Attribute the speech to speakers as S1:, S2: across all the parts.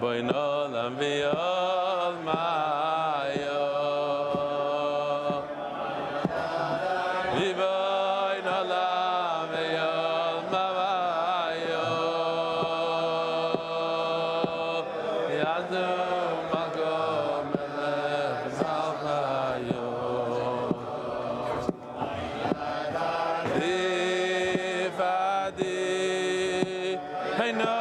S1: Boy no lam viol mayo. Boy no lam viol mayo. Yadu magom elech zalchayo. Hey no.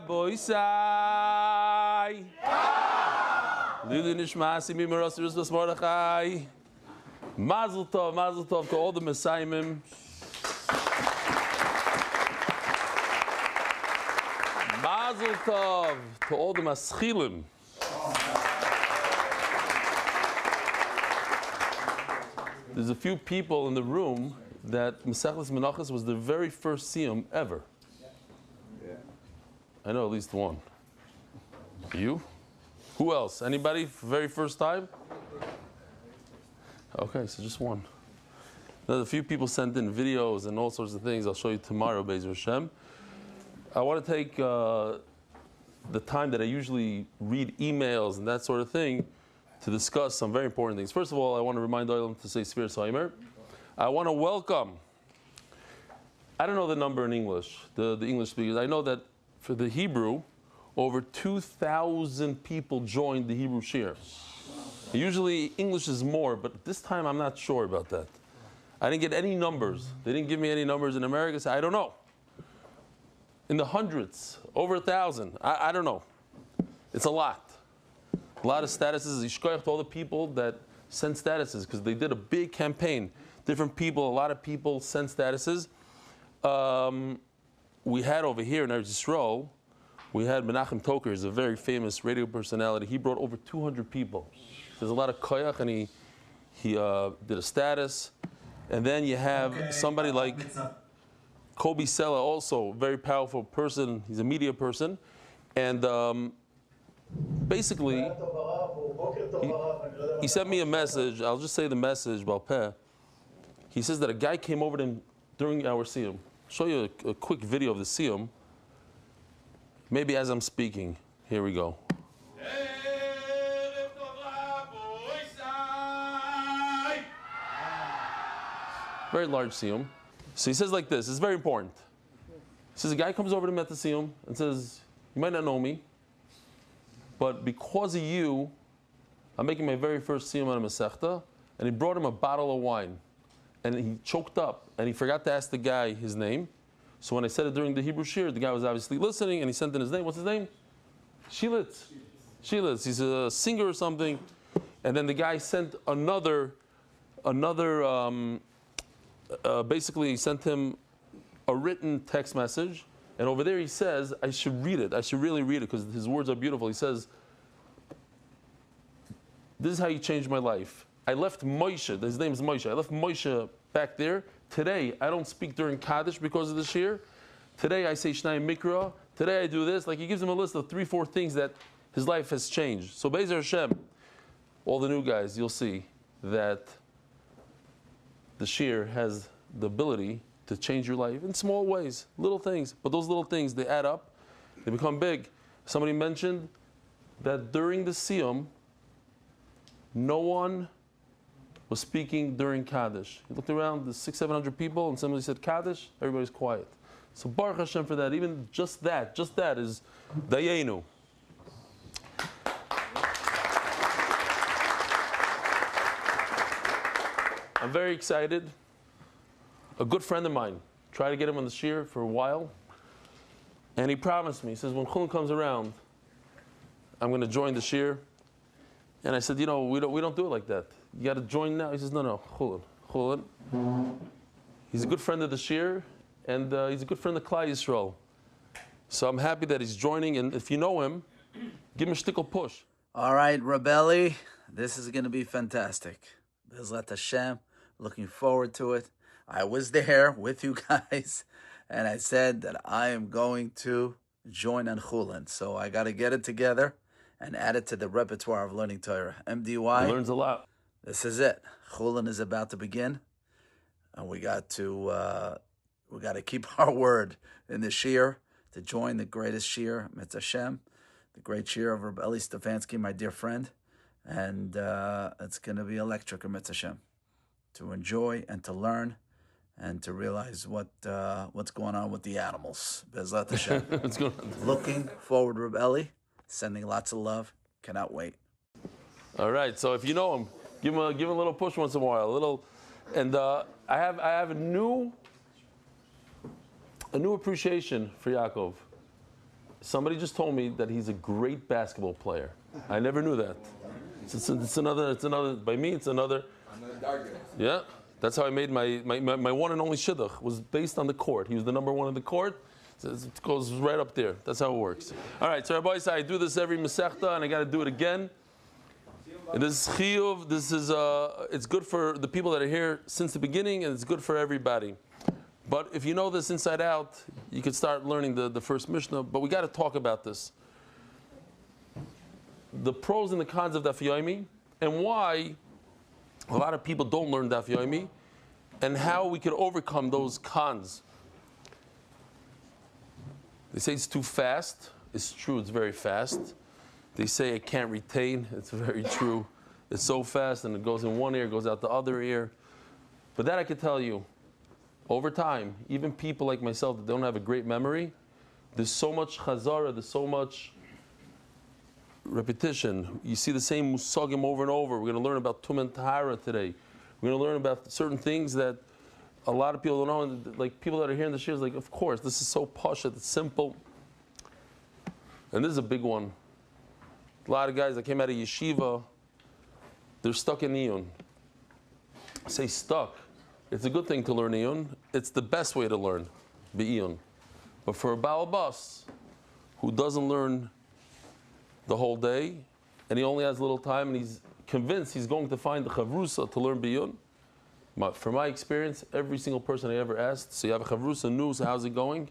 S1: Boisai. Lili Nishmasi Mimaros Rizvas Mordechai. Mazel Tov to all the Messiahim. Mazel Tov to all the Maschilim. There's a few people in the room that Maseches Menachos was their very first siyum ever. I know at least one. You? Who else? Anybody? Very first time? Okay, so just one. There's a few people sent in videos and all sorts of things. I'll show you tomorrow, Be'ezer Hashem. I want to take the time that I usually read emails and that sort of thing to discuss some very important things. First of all, I want to remind Olam to say Svir Saimer. I want to welcome, I don't know the number in English, the English speakers. I know that for the Hebrew, over 2,000 people joined the Hebrew Shir. Usually English is more, but this time I'm not sure about that. I didn't get any numbers. They didn't give me any numbers in America, so I don't know. In the hundreds, over 1,000. I don't know. It's a lot. A lot of statuses. Yishkoyach to all the people that sent statuses, because they did a big campaign. Different people, a lot of people sent statuses. We had over here in Eretz Yisrael, we had Menachem Toker, who's a very famous radio personality. He brought over 200 people. There's a lot of koyach, and he did a status. And then you have somebody like Kobe Sella, also a very powerful person. He's a media person. And basically, he sent me a message. I'll just say the message, Balpeh. He says that a guy came over to him during our siyum. Show you a quick video of the siyum. Maybe as I'm speaking. Here we go. Very large siyum. So he says like this. It's very important. He says a guy comes over to him at the siyum and says, "You might not know me, but because of you, I'm making my very first siyum on a masechta." And he brought him a bottle of wine. And he choked up, and he forgot to ask the guy his name. So when I said it during the Hebrew Shir, the guy was obviously listening, and he sent in his name. What's his name? Shilitz. Shilitz. He's a singer or something. And then the guy sent basically he sent him a written text message. And over there he says, I should read it. I should really read it, because his words are beautiful. He says, "This is how you changed my life. I left Moshe," his name is Moshe, "I left Moshe back there. Today, I don't speak during Kaddish because of the Shir. Today, I say Shnai Mikra. Today, I do this." Like, he gives him a list of 3-4 things that his life has changed. So, Be'ezer Hashem, all the new guys, you'll see that the Shir has the ability to change your life in small ways, little things. But those little things, they add up, they become big. Somebody mentioned that during the Siyum, no one was speaking during Kaddish. He looked around, the 600-700 people, and somebody said Kaddish, everybody's quiet. So Baruch Hashem for that. Even just that is Dayenu. I'm very excited. A good friend of mine, tried to get him on the shiur for a while, and he promised me, he says, when Chullin comes around, I'm going to join the shiur. And I said, we don't do it like that. You got to join now. He says, no, Chullin. He's a good friend of the shiur, and he's a good friend of Klal Yisrael. So I'm happy that he's joining, and if you know him, give him a shtickle push.
S2: All right, Rebelli, this is going to be fantastic. Bezrat Hashem, looking forward to it. I was there with you guys, and I said that I am going to join on Chullin. So I got to get it together and add it to the repertoire of learning Torah. MDY.
S1: He learns a lot.
S2: This is it. Chullin is about to begin, and we got to keep our word in the shiur to join the greatest shiur, Mitzvah Hashem, the great shiur of Rabbi Eli Stefansky, my dear friend, and it's going to be electric, Mitzvah Hashem, to enjoy and to learn and to realize what's going on with the animals. Bezrat Hashem.
S1: What's going on?
S2: Looking forward, Rabbi Eli, sending lots of love. Cannot wait.
S1: All right, so if you know him, give him a little push once in a while, and I have a new appreciation for Yaakov. Somebody just told me that he's a great basketball player. I never knew that. It's another. By me, it's another. Yeah, that's how I made my one and only shidduch was based on the court. He was the number one in the court. So it goes right up there. That's how it works. All right, so Rabbi said I do this every Masechta, and I got to do it again. And this is chiyuv. This is it's good for the people that are here since the beginning, and it's good for everybody. But if you know this inside out, you could start learning the first Mishnah. But we got to talk about this. The pros and the cons of Daf Yomi, and why a lot of people don't learn Daf Yomi, and how we could overcome those cons. They say it's too fast. It's true, it's very fast. They say it can't retain. It's very true. It's so fast, and it goes in one ear, goes out the other ear. But that I could tell you, over time, even people like myself that don't have a great memory, there's so much chazara, there's so much repetition. You see the same musagim over and over. We're going to learn about Tum and Tahara today. We're going to learn about certain things that a lot of people don't know. And like people that are here in the shiur, like, of course, this is so pashut, it's simple. And this is a big one. A lot of guys that came out of yeshiva, they're stuck in iyun. I say stuck. It's a good thing to learn iyun. It's the best way to learn, iyun. But for a Baal Bas, who doesn't learn the whole day, and he only has a little time, and he's convinced he's going to find the chavrusa to learn biyun. From my experience, every single person I ever asked, so you have a chavrusa, new, so how's it going?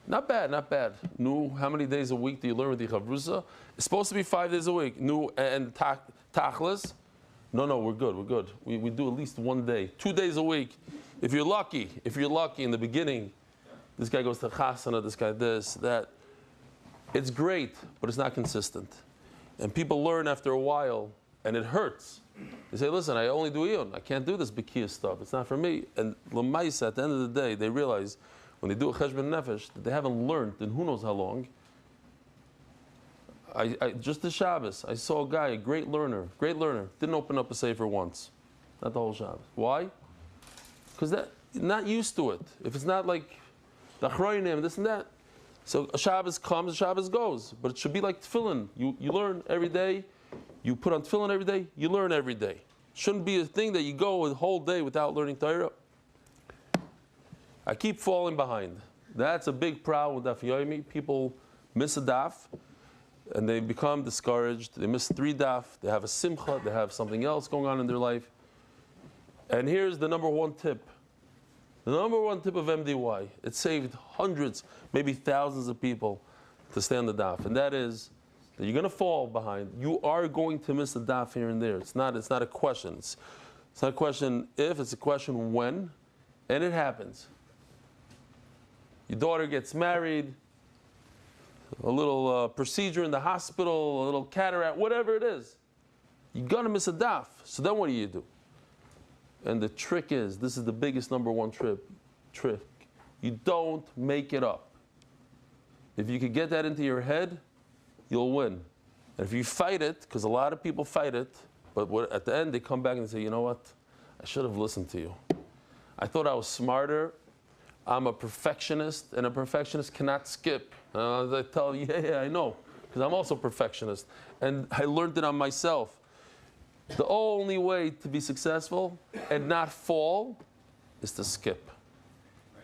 S1: Not bad, not bad. New, how many days a week do you learn with the chavrusa? It's supposed to be 5 days a week. New and tachlis. No, we're good. We do at least 1 day, 2 days a week. If you're lucky in the beginning, this guy goes to chasana, this guy this, that. It's great, but it's not consistent. And people learn after a while, and it hurts. They say, listen, I only do iyun. I can't do this bikiyah stuff. It's not for me. And l'maisa, at the end of the day, they realize when they do a cheshbon nefesh that they haven't learned in who knows how long. I just this Shabbos, I saw a guy, a great learner, didn't open up a sefer once. Not the whole Shabbos. Why? Because that not used to it. If it's not like the achronim, this and that. So a Shabbos comes, a Shabbos goes. But it should be like tefillin. You learn every day. You put on tefillin every day. You learn every day. Shouldn't be a thing that you go a whole day without learning Torah. I keep falling behind. That's a big problem with Daf Yomi. People miss a daf, and they become discouraged. They miss 3 daf. They have a simcha. They have something else going on in their life. And here's the number one tip. The number one tip of MDY. It saved hundreds, maybe thousands of people to stay on the daf. And that is that you're going to fall behind. You are going to miss the daf here and there. It's not a question. It's not a question if, it's a question when. And it happens. Your daughter gets married, a little procedure in the hospital, a little cataract, whatever it is. You're going to miss a daf. So then what do? And the trick is, this is the biggest number one trick. You don't make it up. If you could get that into your head, you'll win. And if you fight it, because a lot of people fight it, but at the end they come back and say, you know what? I should have listened to you. I thought I was smarter. I'm a perfectionist, and a perfectionist cannot skip. I tell you, yeah, I know, because I'm also a perfectionist. And I learned it on myself. The only way to be successful and not fall is to skip.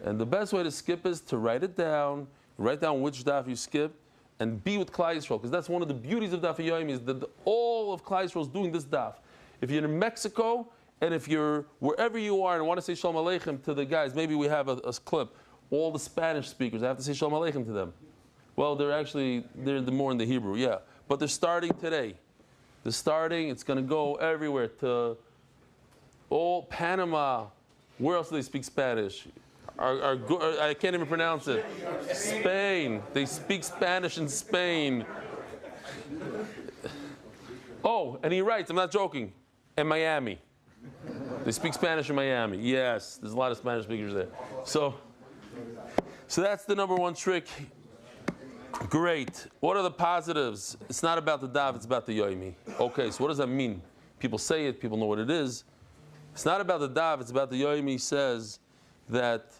S1: And the best way to skip is to write it down, write down which daf you skip, and be with Klal Yisrael, because that's one of the beauties of Daf Yomi, is that all of Klal Yisrael is doing this daf. If you're in Mexico, and if you're wherever you are and want to say Shalom Aleichem to the guys, maybe we have a clip, all the Spanish speakers, I have to say Shalom Aleichem to them. Well, they're more in the Hebrew, yeah. But they're starting today. They're starting, it's going to go everywhere to all Panama. Where else do they speak Spanish? I can't even pronounce it. Spain. They speak Spanish in Spain. Oh, and he writes, I'm not joking, in Miami. They speak Spanish in Miami. Yes, there's a lot of Spanish speakers there. So that's the number one trick. Great. What are the positives? It's not about the daf, it's about the yomi. Okay, so what does that mean? People say it, people know what it is. It's not about the daf, it's about the yomi. Says that,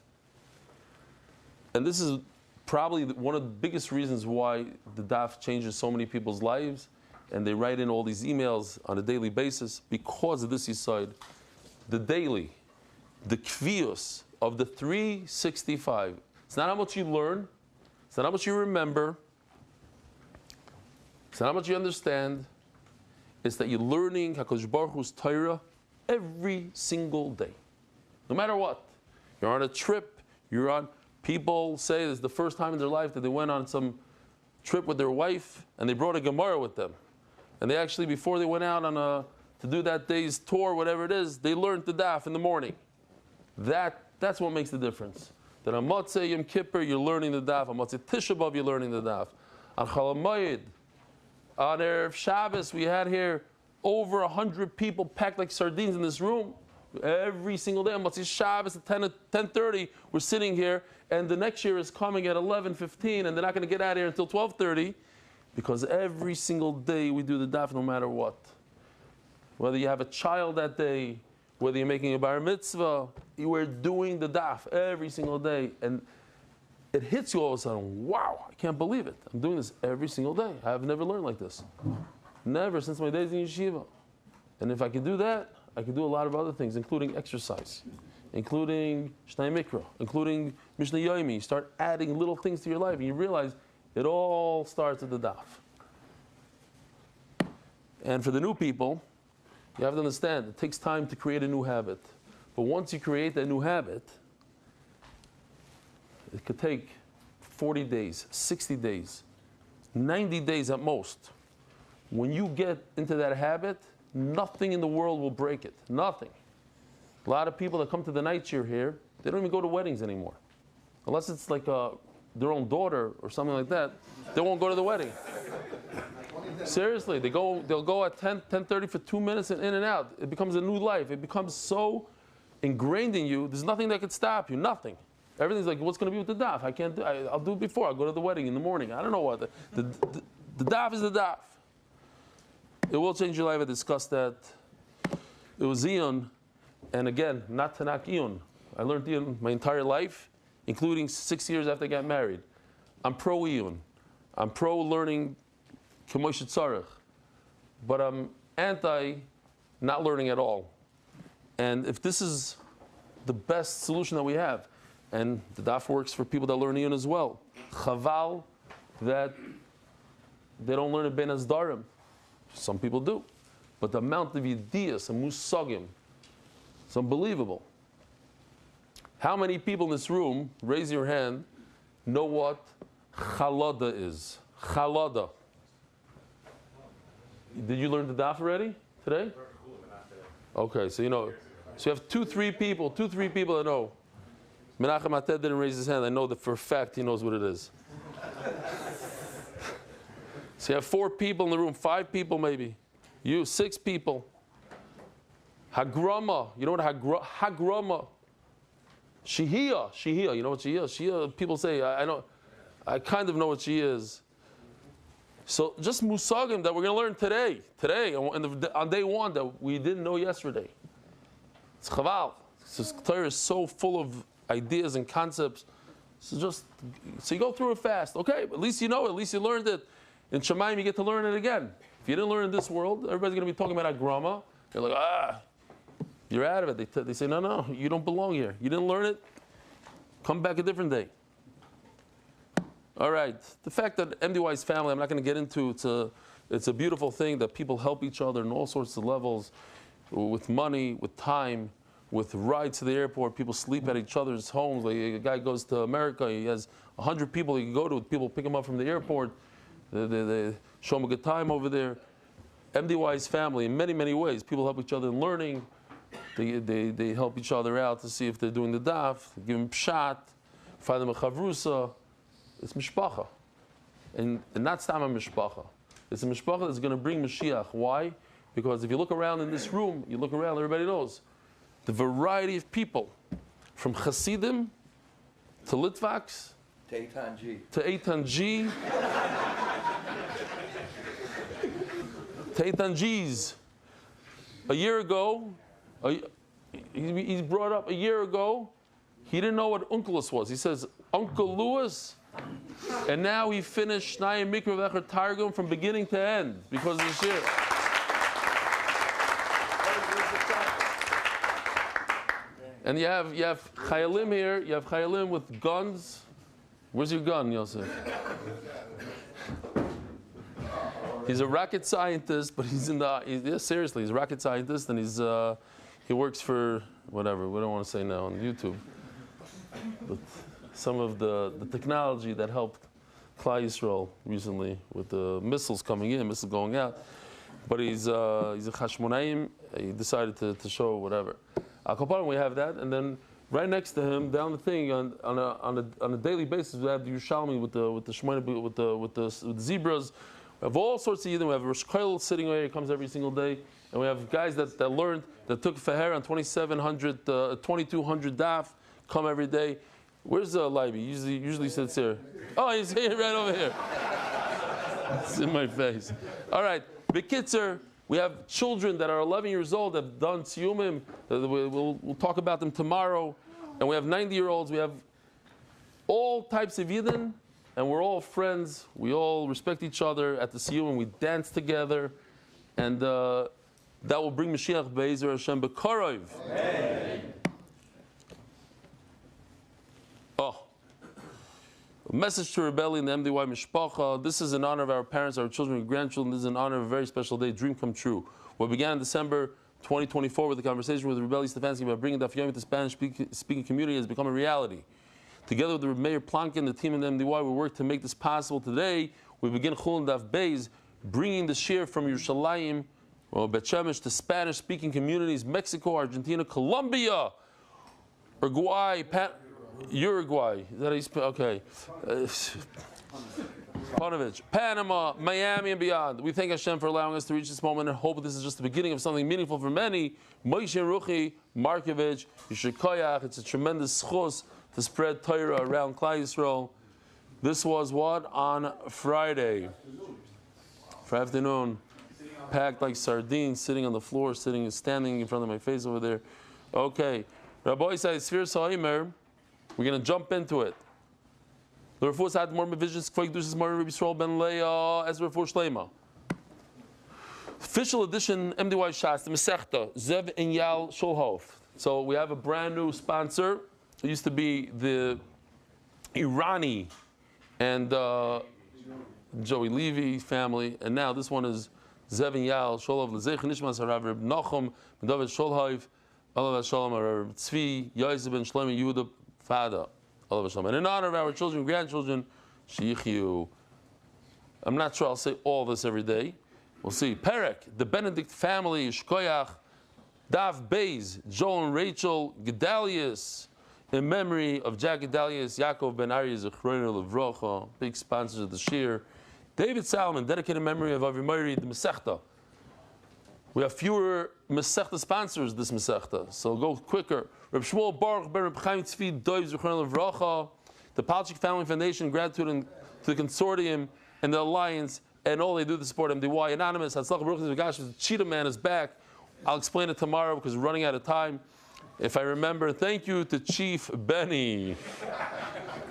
S1: and this is probably one of the biggest reasons why the daf changes so many people's lives, and they write in all these emails on a daily basis because of this side. The daily, the kvius of the 365. It's not how much you learn, it's not how much you remember, it's not how much you understand, it's that you're learning HaKadosh Baruch Hu's Torah every single day. No matter what. You're on a trip, people say this is the first time in their life that they went on some trip with their wife and they brought a Gemara with them. And they actually, before they went out to do that day's tour, whatever it is, they learned the daf in the morning. That's what makes the difference. That on Motzei Yom Kippur, you're learning the daf. On Motzei Tisha B'Av, you're learning the daf. On Chol HaMoed, on Erev Shabbos, we had here over 100 people packed like sardines in this room. Every single day on Motzei Shabbos at 10:30, we're sitting here, and the next year is coming at 11:15, and they're not going to get out of here until 12:30, because every single day we do the daf no matter what. Whether you have a child that day, whether you're making a bar mitzvah, you are doing the daf every single day. And it hits you all of a sudden, wow, I can't believe it. I'm doing this every single day. I've never learned like this. Never since my days in yeshiva. And if I can do that, I can do a lot of other things, including exercise, including Shnai Mikra, including Mishnah Yomi. You start adding little things to your life, and you realize it all starts at the daf. And for the new people, you have to understand, it takes time to create a new habit. But once you create that new habit, it could take 40 days, 60 days, 90 days at most. When you get into that habit, nothing in the world will break it. Nothing. A lot of people that come to the night cheer here, they don't even go to weddings anymore. Unless it's like their own daughter or something like that, they won't go to the wedding. Seriously, they'll go at 10:30 for 2 minutes and in and out. It becomes a new life. It becomes so ingrained in you, there's nothing that could stop you, nothing. Everything's like, what's going to be with the daf? I'll do it before. I'll go to the wedding in the morning. I don't know what. The daf is the daf. It will change your life. I discussed that. It was Iyun, and again, not Tanakh Iyun. I learned Iyun my entire life, including 6 years after I got married. I'm pro Iyun. I'm pro learning K'mosh Tzarech, but I'm anti not learning at all. And if this is the best solution that we have, and the daf works for people that learn Iyun as well, chaval that they don't learn it ben azdarim. Some people do, but the amount of ideas and musagim, it's unbelievable. How many people in this room, raise your hand, know what chalada is? Chalada. Did you learn the daf already today? Okay, so you know. So you have two, three people that know. Menachem Ated didn't raise his hand. I know that for a fact he knows what it is. So you have 4 people in the room, 5 people maybe. You, 6 people. Hagrama. You know what Hagrama? Shihiyah. You know what she is? Shihiyah, people say, I kind of know what she is. So just musagim that we're going to learn today, on day 1 that we didn't know yesterday. It's chaval. This Torah is so full of ideas and concepts. So you go through it fast. Okay, at least you know it. At least you learned it. In Shemayim, you get to learn it again. If you didn't learn in this world, everybody's going to be talking about agrama. You're like, you're out of it. They say, no, you don't belong here. You didn't learn it. Come back a different day. All right. The fact that MDY's family, I'm not going to get into. It's a beautiful thing that people help each other in all sorts of levels, with money, with time, with rides to the airport. People sleep at each other's homes. Like a guy goes to America, he has 100 people he can go to. People pick him up from the airport. They show him a good time over there. MDY's family, in many, many ways, people help each other in learning. They help each other out to see if they're doing the daf, give them pshat, find them a chavrusa. It's mishpacha. And not stama mishpacha. It's a mishpacha that's going to bring Mashiach. Why? Because if you look around in this room, you look around, everybody knows. The variety of people, from Hasidim to Litvaks to Eitan G to Eitan G's. A year ago, he's brought up a year ago, he didn't know what Unkelus was. He says, Uncle Louis. And now he finished Shnayim Mikra Vecher Targum from beginning to end because of this year. And you have Chayalim here. You have Chayalim with guns. Where's your gun, Yosef? He's a rocket scientist, but seriously, he's a rocket scientist, and he works for whatever. We don't want to say now on YouTube. But some of the technology that helped Klal Yisrael recently with the missiles coming in, missiles going out. But he's a Chashmonaim. He decided to show whatever. Al Kaparim, we have that, and then right next to him, down the thing on a daily basis, we have the Yerushalmi with the Shemona, with the zebras. We have all sorts of Yidden. We have Rosh Koil sitting there. He comes every single day, and we have guys that learned, that took Feher on 2200 daf, come every day. Where's Leiby? Usually sits here. Oh, he's here, right over here. It's in my face. All right, B'kitzer, we have children that are 11 years old that have done Siyumim. We'll talk about them tomorrow. And we have 90-year-olds. We have all types of Yidden, and we're all friends. We all respect each other at the Siyumim. We dance together, and that will bring Mashiach Be'ezer Hashem B'Karov. Amen. A message to rebellion, the MDY Mishpacha. This is in honor of our parents, our children, and grandchildren. This is in honor of a very special day, dream come true. What began in December 2024 with a conversation with Eli Stefansky about bringing Daf Yomi to the Spanish-speaking community has become a reality. Together with the Mayor Plonkin, the team in the MDY, we work to make this possible. Today, we begin Chullin Daf Beis, bringing the shir from Yerushalayim, Bet Shemesh, to Spanish-speaking communities, Mexico, Argentina, Colombia, Uruguay. Is that how you spell? Okay. Panovich, Panama, Miami, and beyond. We thank Hashem for allowing us to reach this moment and hope this is just the beginning of something meaningful for many. Moshe Ruchi, Markovich, Yishikoyach. It's a tremendous schus to spread Torah around Klal Yisrael. This was what? On Friday. Friday afternoon. Packed like sardines, sitting on the floor, standing in front of my face over there. Okay. Rabbi said, Sphere Sa'imer. We're going to jump into it. The Refuahs had more visions. Kvei Kedushas Mari Rabbi Yisrael ben Leah as Refuah Shleima. Official edition MDY Shas, the Masechta Zev and Yal Shulhof. So we have a brand new sponsor. It used to be the Irani and Joey Levy family, and now this one is Zev and Yal Shulhof. L'Zeich Nishmas Harav Reb Nachum ben David Shulhof. Allah Shalom Reb Tzvi Yosef ben Shlomo Yehuda Fada. And in honor of our children and grandchildren, Sheikhu. I'm not sure I'll say all this every day. We'll see. Perek, the Benedict family, Shkoyach, Daf Beis, Joel and Rachel Gedalius, in memory of Jack Gedalius, Yaakov ben Ari Zechrono Levrocha, big sponsors of the Shir. David Salomon, dedicated memory of Avimari, the Masechta. We have fewer Masechta sponsors this Masechta, so go quicker. Reb Shmuel Baruch ben Reb Chaim Tzvi Doiv Zechron Levracha, the Palchik Family Foundation, gratitude to the consortium and the alliance, and all they do to support MDY. Anonymous, Hatzlach Baruch Zagash, the Cheetah Man is back. I'll explain it tomorrow because we're running out of time. If I remember, thank you to Chief Benny.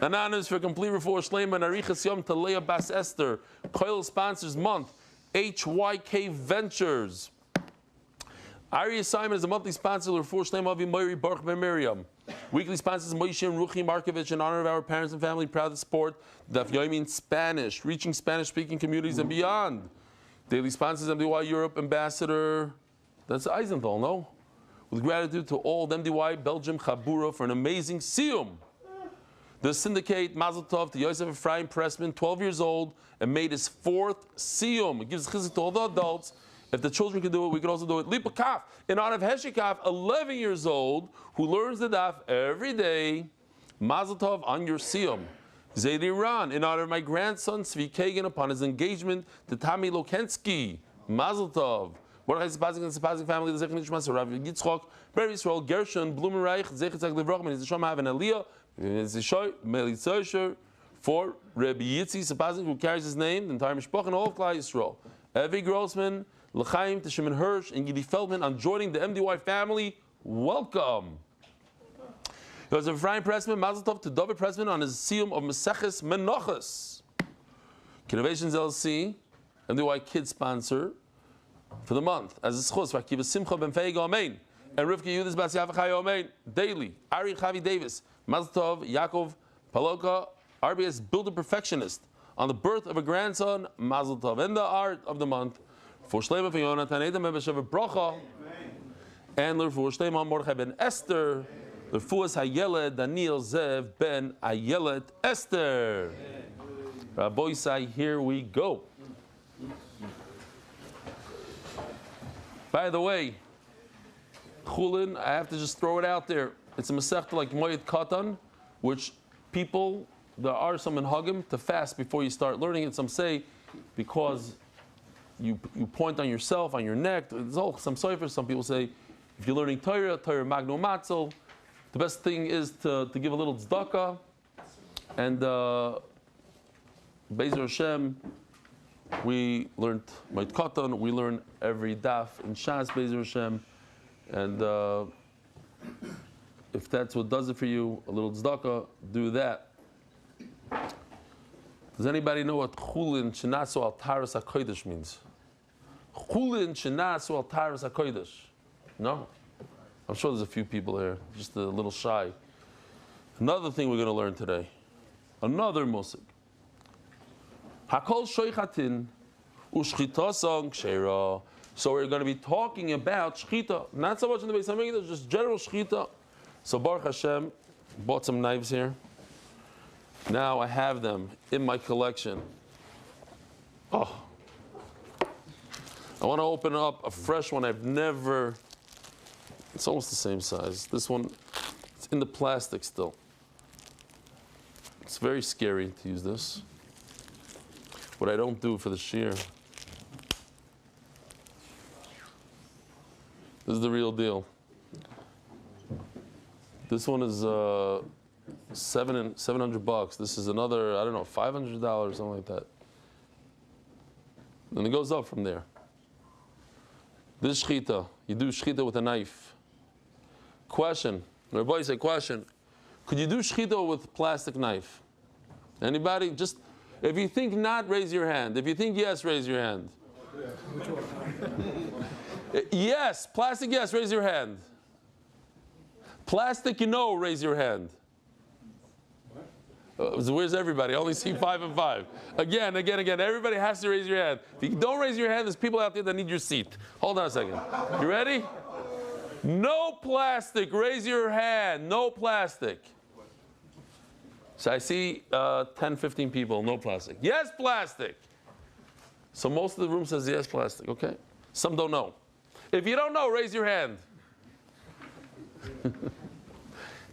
S1: Anonymous for complete refuah shleima and arichas yom to Leah Bas Esther. Koil sponsors month. HYK Ventures. Ari Simon is a monthly sponsor of refuah shleima Avi Moiri Baruch Ben Miriam. Weekly sponsors Moshe and Ruchi Markovich in honor of our parents and family. Proud to support Daf Yomi in Spanish, reaching Spanish-speaking communities and beyond. Daily sponsors MDY Europe Ambassador. That's Eisenthal, no? With gratitude to all MDY Belgium Chabura for an amazing siyum. The syndicate Mazel Tov to Yosef Ephraim Pressman, 12 years old, and made his 4th siyum. It gives chizuk to all the adults. If the children can do it, we can also do it. Lipa Kaf, in honor of Heshikaf, 11 years old, who learns the daf every day. Mazel Tov on your siyum. Zayd Iran, in honor of my grandson Tzvi Kagan upon his engagement to Tami Lokensky. Mazel Tov. What is the Spazing family? The Zechin Nishmas, Rav Yitzchok, Ber Yisrael, Gershon, Blumenreich, Zechitzak Levrochem, and Zishom have an Aliyah, Zishoy, Melitzoysher, for Rabbi Yitzi Spazing, who carries his name, the entire Mishpach, and all of Klal Yisrael. Evi Grossman, L'chaim, to Shimon Hirsch, and Gidi Feldman on joining the MDY family. Welcome. There was a Ephraim Pressman, Mazel Tov to David Pressman on his siyum of Meseches Menachos. Innovations LC, MDY Kids sponsor for the month. As a schos, Rakiva Simcha Ben Feig Amen, and Rivka Yudis Bas Yavachai Amen. Daily, Ari Chavi Davis, Mazel Tov, Yaakov Paloka, RBS Builder Perfectionist on the birth of a grandson. Mazel Tov. And the art of the month for Shleima for Yonatan Edom Ebeshev Bracha, and for Shleima Mordechai Ben Esther. The Fuas Hayeled Daniel Zev Ben Ayelet Esther. Rabbi Isai, here we go. By the way, Chullin, I have to just throw it out there. It's a Masechta like Moed Katan, which people, there are some in Hagim to fast before you start learning it. Some say because you point on yourself, on your neck. There's all some soifers. Some people say if you're learning Torah Magno Matzel, the best thing is to give a little tzedakah, and Be'ezer Hashem, we learned Moed Katan, we learn every daf in Shas Be'ezer Hashem, and if that's what does it for you, a little tzedakah, do that. Does anybody know what Chullin Shenasu Al Taras HaKodesh means? Chullin Shenasu Al Taras HaKodesh. No? I'm sure there's a few people here, just a little shy. Another thing we're going to learn today. Another musik. Hakol shoichatin ushchitasang kshera. So we're going to be talking about shchita. Not so much in the Beis HaMikdash, just general shchita. So Baruch Hashem, bought some knives here. Now I have them in my collection. Oh. I want to open up a fresh one I've never... It's almost the same size. This one, it's in the plastic still. It's very scary to use this. What I don't do for the shear. This is the real deal. This one is $700. This is another, I don't know, $500, something like that. And it goes up from there. This shchita, you do shchita with a knife. Question, Rabbi say question. Could you do shchita with plastic knife? Anybody? Just, if you think not, raise your hand. If you think yes, raise your hand. Yes, plastic yes, raise your hand. Plastic no, raise your hand. So where's everybody? I only see 5 and 5. Again. Everybody has to raise your hand. If you don't raise your hand, there's people out there that need your seat. Hold on a second. You ready? No plastic. Raise your hand. No plastic. So I see 10, 15 people. No plastic. Yes, plastic. So most of the room says yes, plastic. Okay. Some don't know. If you don't know, raise your hand.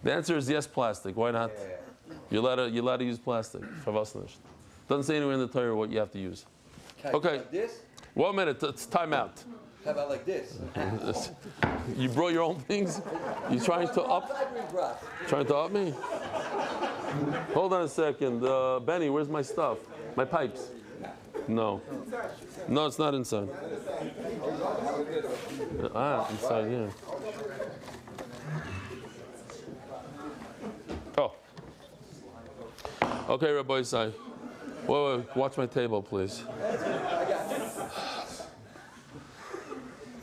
S1: The answer is yes, plastic. Why not? You're allowed to use plastic. Doesn't say anywhere in the Torah what you have to use. Okay.
S3: Like this?
S1: 1 minute. It's time out.
S3: How about like this?
S1: You brought your own things? You trying to up? Trying to up me? Hold on a second. Benny, where's my stuff? My pipes? No. No, it's not inside. Inside here. Okay, Rabbi Isai. Wait, watch my table, please.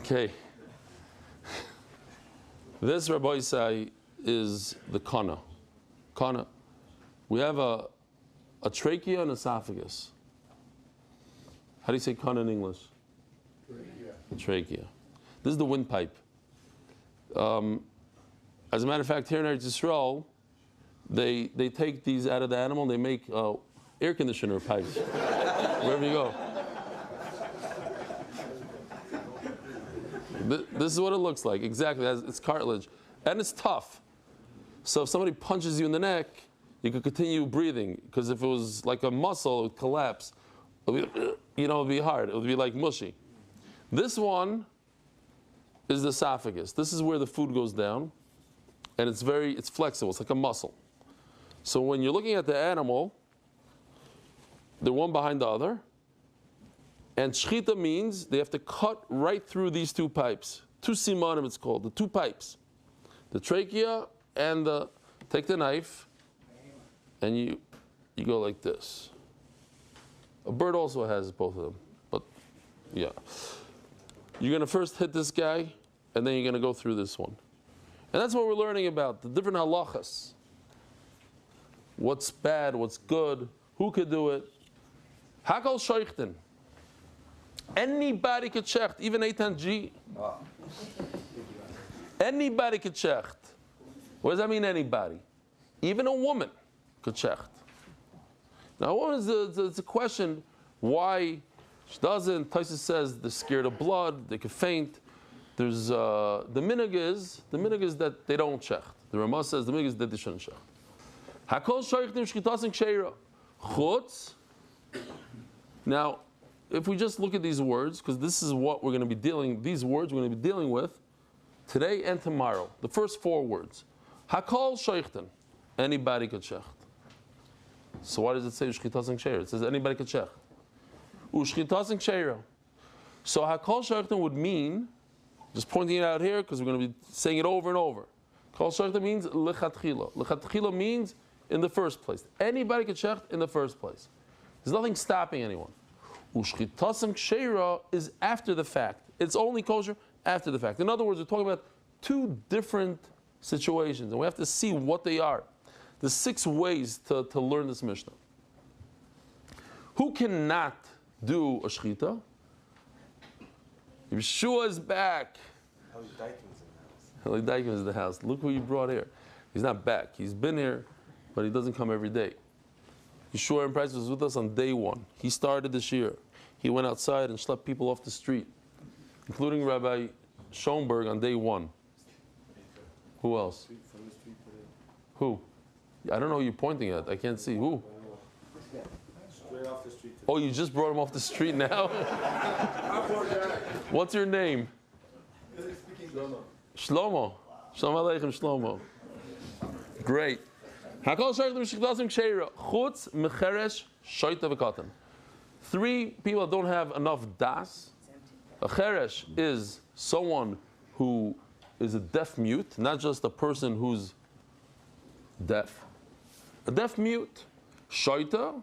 S1: Okay. This, Rabbi Isai, is the kana. Kana. We have a trachea and esophagus. How do you say kana in English? Trachea. This is the windpipe. As a matter of fact, here in Eretz Yisrael, they take these out of the animal and they make air conditioner pipes wherever you go. This is what it looks like, exactly. It's cartilage. And it's tough. So if somebody punches you in the neck, you could continue breathing. Because if it was like a muscle, it would collapse. It would be hard. It would be like mushy. This one is the esophagus. This is where the food goes down. And it's flexible. It's like a muscle. So when you're looking at the animal, they're one behind the other. And shchita means they have to cut right through these two pipes. Two simanim it's called, the two pipes. The trachea and take the knife and you go like this. A bird also has both of them, but yeah. You're going to first hit this guy and then you're going to go through this one. And that's what we're learning about, the different halachas. What's bad, what's good, who could do it. Hakol shaychten. Anybody could shecht, even Eitan G. Anybody could shecht. What does that mean, anybody? Even a woman could shecht. Now, a woman it's a question why she doesn't. Taisa says they're scared of blood, they could faint. There's the minhag is that they don't shecht. The Ramah says the minhag is that they shouldn't shecht. Hakol shaychtim shchitasin ksheira. Chutz. Now, if we just look at these words, because this is what we're going to be these words we're going to be dealing with today and tomorrow. The first four words. Hakol shaychten. Anybody could shecht. So why does it say shchitasin ksheira? It says anybody could shecht. Ushchitasin ksheira. So hakol shaychten would mean, just pointing it out here because we're going to be saying it over and over. Kol shaychten means lechatchila. Lechatchila means in the first place. Anybody could shecht in the first place. There's nothing stopping anyone. Ushchitasim ksheira is after the fact. It's only kosher after the fact. In other words, we're talking about two different situations, and we have to see what they are. There's 6 ways to learn this Mishnah. Who cannot do a shchita? Yeshua is back. Eli Daikin is in the house. Look who you brought here. He's not back. He's been here, but he doesn't come every day. Yeshua in Price was with us on day 1. He started this year. He went outside and schlepped people off the street, including Rabbi Schoenberg on day 1. Who else? Who? I don't know who you're pointing at. I can't see. Who?
S3: Straight off the street.
S1: Oh, you just brought him off the street now? What's your name? Shlomo. Shalom Aleichem Shlomo. Great. Hakol shaychtim shchitasim ksheira. Chutz mecheresh shoyta v'katan. 3 people don't have enough das. A cheresh is someone who is a deaf mute, not just a person who's deaf. A deaf mute. Shoyta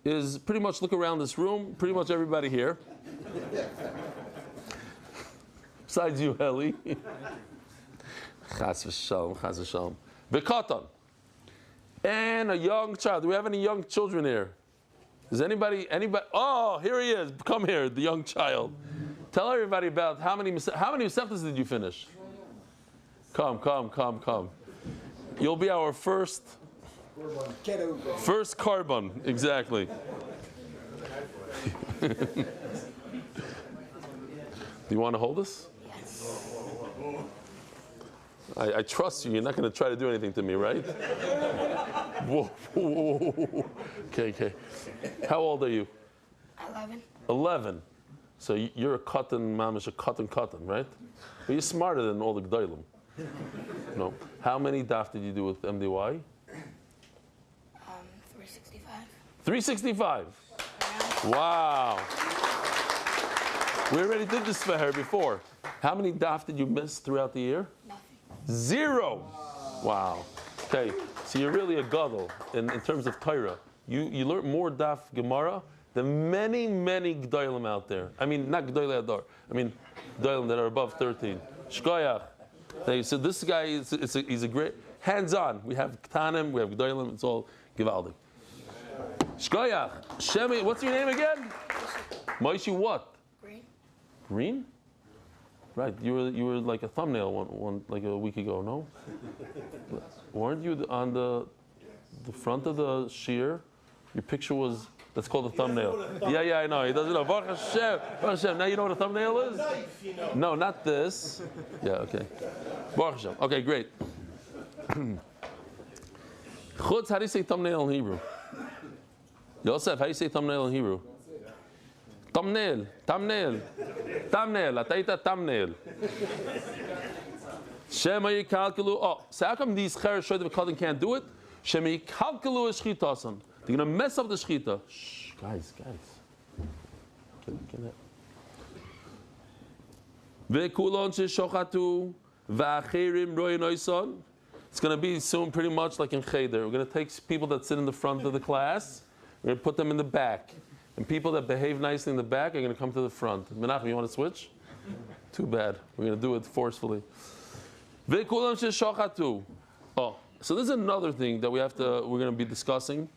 S1: is pretty much, look around this room, pretty much everybody here. Besides you, Eli. Chas v'shalom, chas v'shalom. V'katan. And a young child. Do we have any young children here? Is anybody? Oh, here he is. Come here, the young child. Tell everybody about how many Masechtas did you finish? Come. You'll be our first carbon, exactly. Do you want to hold us? I trust you. You're not going to try to do anything to me, right? Whoa. Okay. How old are you?
S4: 11.
S1: 11. So you're a katan, mamish, a katan, right? But you're smarter than all the g'daylim. No. How many daf did you do with MDY?
S4: 365.
S1: 365. Wow. We already did this for her before. How many daf did you miss throughout the year?
S4: Nothing.
S1: 0. Wow. Okay, so you're really a gadol in terms of Torah. you learn more Daf Gemara than many G'daylim out there. I mean, not G'daylim Adar. I mean, G'daylim that are above 13. Shkoyach. So this guy he's a great hands-on. We have Ktanim, we have G'daylim. It's all Givaldi. Shkoyach. Shemi. What's your name again? Moshe what?
S4: Green.
S1: Green? Right. You were like a thumbnail one like a week ago. No? Weren't you on the front of the shear? Your picture was. That's called a thumbnail. Yeah, I know. He doesn't know. Voch Hashem. Voch Hashem. Now you know what a thumbnail is? No, not this. Yeah, okay. Voch Hashem. Okay, great. Chutz, how do you say thumbnail in Hebrew? Yosef, how do you say thumbnail in Hebrew? Thumbnail. Ataita thumbnail. Shema yikalkalu. Oh, so how come these cheresh shoyde v'kadin can't do it? Shema yikalkalu eshchitasan. They're going to mess up the shechita. Shh, guys. Ve'kulon sheshochatu va'acherim ro'in oison. It's going to be soon pretty much like in Cheder. We're going to take people that sit in the front of the class. We're going to put them in the back. And people that behave nicely in the back are going to come to the front. Menachem, you want to switch? Too bad. We're going to do it forcefully. Ve'kulon sheshochatu. Oh, so this is another thing that we're going to be discussing.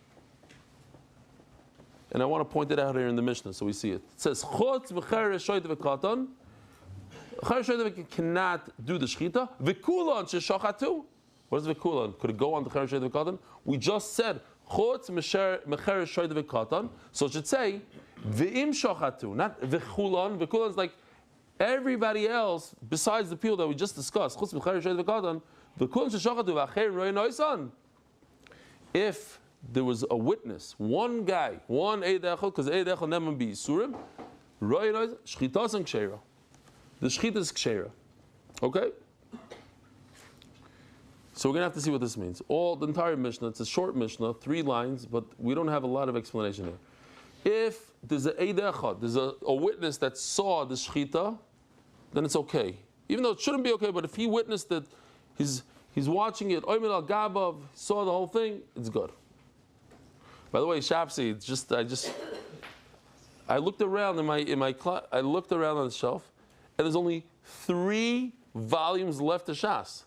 S1: And I want to point it out here in the Mishnah so we see it. It says, Chutz v'cheresh shoyde v'katan. Cheresh shoyde cannot do the shechita. V'kulon sheshachatu. What is v'kulon? Could it go on the cheresh shoyde v'katan? We just said, Chutz v'cheresh shoyde v'katan. So it should say, v'im shachatu, not v'kulon. V'kulon is like everybody else besides the people that we just discussed. Chutz v'cheresh shoyde v'katan. V'kulon sheshachatu v'acherim ro'in oisan. If there was a witness, one guy, one Eid Echad, because Eid Echad never be Yisurim, Shchitas and Ksheira. The Shchita is Ksheira. Okay? So we're going to have to see what this means. The entire Mishnah, it's a short Mishnah, 3 lines, but we don't have a lot of explanation here. If there's an Eid Echad, there's a witness that saw the Shchita, then it's okay. Even though it shouldn't be okay, but if he witnessed that he's watching it, Oymid al-Gabav, saw the whole thing, it's good. By the way, Shapsi, I looked around in my class. I looked around on the shelf, and there's only 3 volumes left of Shas.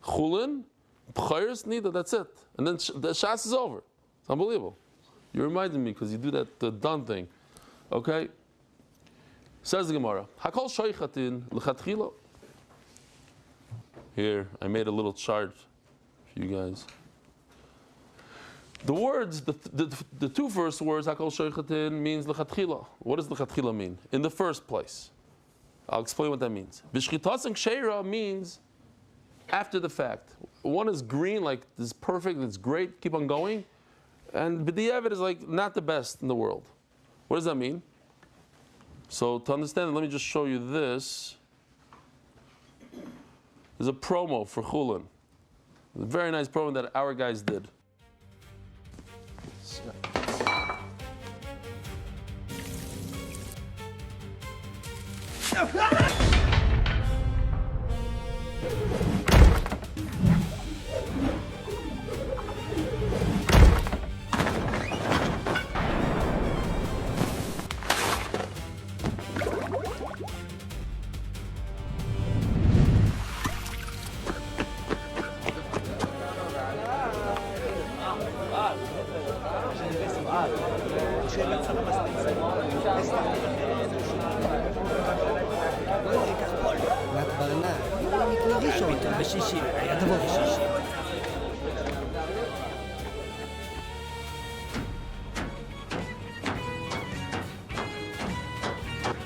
S1: Chullin, B'chayres, Nida. That's it, and then the Shas is over. It's unbelievable. You reminded me because you do the done thing. Okay. Says the Gemara. Hakol shoychatin l'chatchila. Here, I made a little chart for you guys. The words, the 2 first words, Hakol Shoichatin, means L'chatchila. What does L'chatchila mean? In the first place. I'll explain what that means. V'shchitas and Ksheira means after the fact. One is green, like this is perfect, it's great, keep on going. And B'di'evet is like not the best in the world. What does that mean? So to understand it, let me just show you this. There's a promo for Chullin. A very nice promo that our guys did.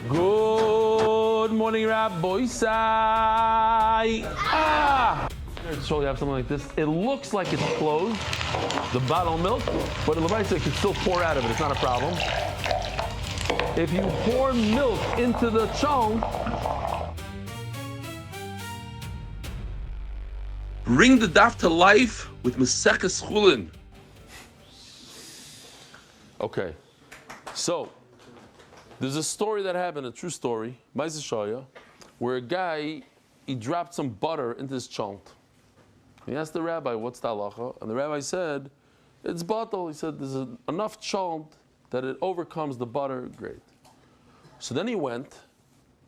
S1: Good morning, Rabbi Sai. So you have something like this. It looks like it's closed, the bottle of milk, but in the right side you can still pour out of it. It's not a problem. If you pour milk into the chong, bring the daf to life with Maseches Chullin. Okay, so there's a story that happened, a true story, Ma'aseh Shaya, where a guy, he dropped some butter into his chont. He asked the rabbi, what's the halacha? And the rabbi said, It's batal. He said there's enough cholent that it overcomes the butter. Great. So then he went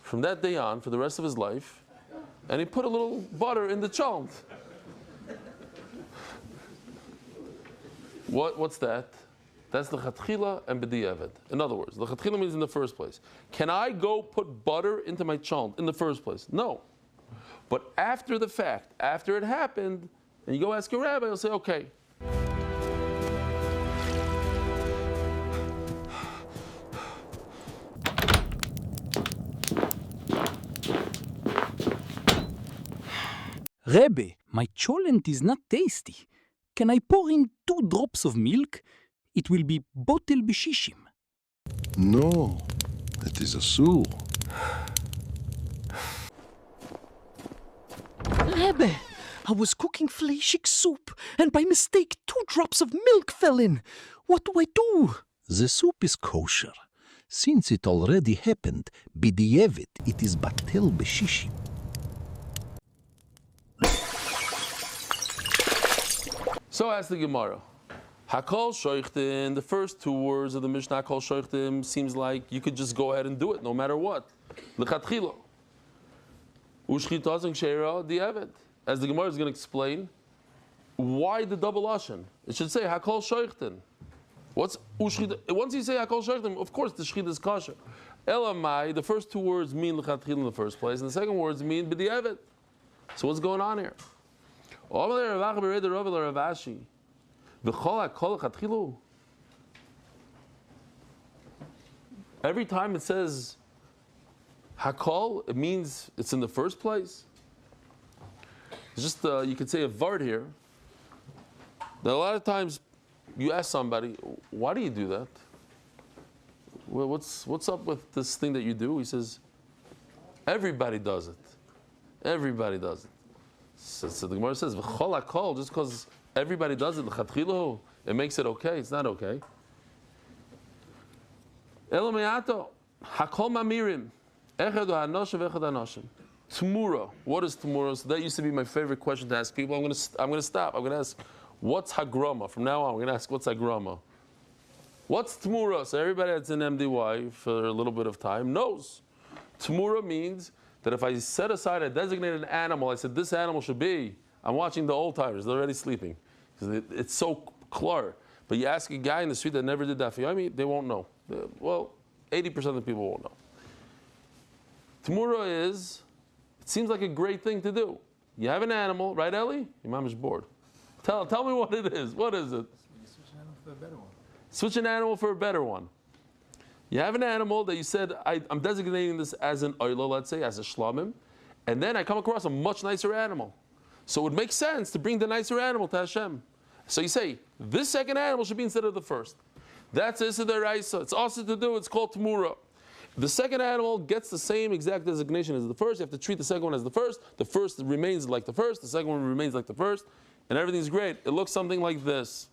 S1: from that day on for the rest of his life, and he put a little butter in the cholent. What's that? That's the chatchila and b'di'evet. In other words, the chatchila means in the first place. Can I go put butter into my cholent in the first place? No. But after the fact, after it happened, and you go ask your rabbi, he'll say, okay.
S5: Rebbe, my cholent is not tasty. Can I pour in 2 drops of milk? It will be botel b'shishim.
S6: No, it is asur.
S7: Rebbe, I was cooking fleishik soup, and by mistake 2 drops of milk fell in. What do I do?
S6: The soup is kosher. Since it already happened, b'di'evet, it is batel b'shishim.
S1: So ask the Gemara. Hakol shoichtim, the first 2 words of the Mishnah, Hakol shoichtim, seems like you could just go ahead and do it no matter what. L'chatchilo. Ushchitazing sheira di'evet. As the Gemara is going to explain, why the double lashon? It should say Hakol shoichtim. What's ushchita? Once you say Hakol shoichtim, of course the shchita is kosher. Elamai, the first 2 words mean l'chatchilo in the first place, and the second words mean b'di'evet. So what's going on here? Every time it says Hakol, it means it's in the first place. It's just, you could say a vart here. That a lot of times you ask somebody, why do you do that? Well, what's up with this thing that you do? He says, everybody does it. Everybody does it. So the Gemara says, V'chol hakol, just because everybody does it, l'chatchilu, it makes it okay. It's not okay. Elo me'ato, hakol mamirim, echad ha'anoshim v'echad ha'anoshim. Tmura. What is tmura? So that used to be my favorite question to ask people. I'm going to stop. I'm going to ask, what's hagrama? From now on, I'm going to ask, what's hagrama? What's tmura? So everybody that's in MDY for a little bit of time knows. Tmura means that if I set aside a designated animal, I said this animal should be, I'm watching the old timers, they're already sleeping. Because it's so clear. But you ask a guy in the street that never did Daf Yomi, they won't know. Well, 80% of the people won't know. Tmura is, it seems like a great thing to do. You have an animal, right, Eli? Your mom is bored. Tell me what it is. What is it?
S3: Switch an animal for a better one.
S1: Switch an animal for a better one. You have an animal that you said, I'm designating this as an oilo, let's say, as a shlamim, and then I come across a much nicer animal. So it would make sense to bring the nicer animal to Hashem. So you say, this second animal should be instead of the first. That's Issa Deraisa. It's also to do, it's called Tmura. The second animal gets the same exact designation as the first. You have to treat the second one as the first. The first remains like the first. The second one remains like the first. And everything's great. It looks something like this.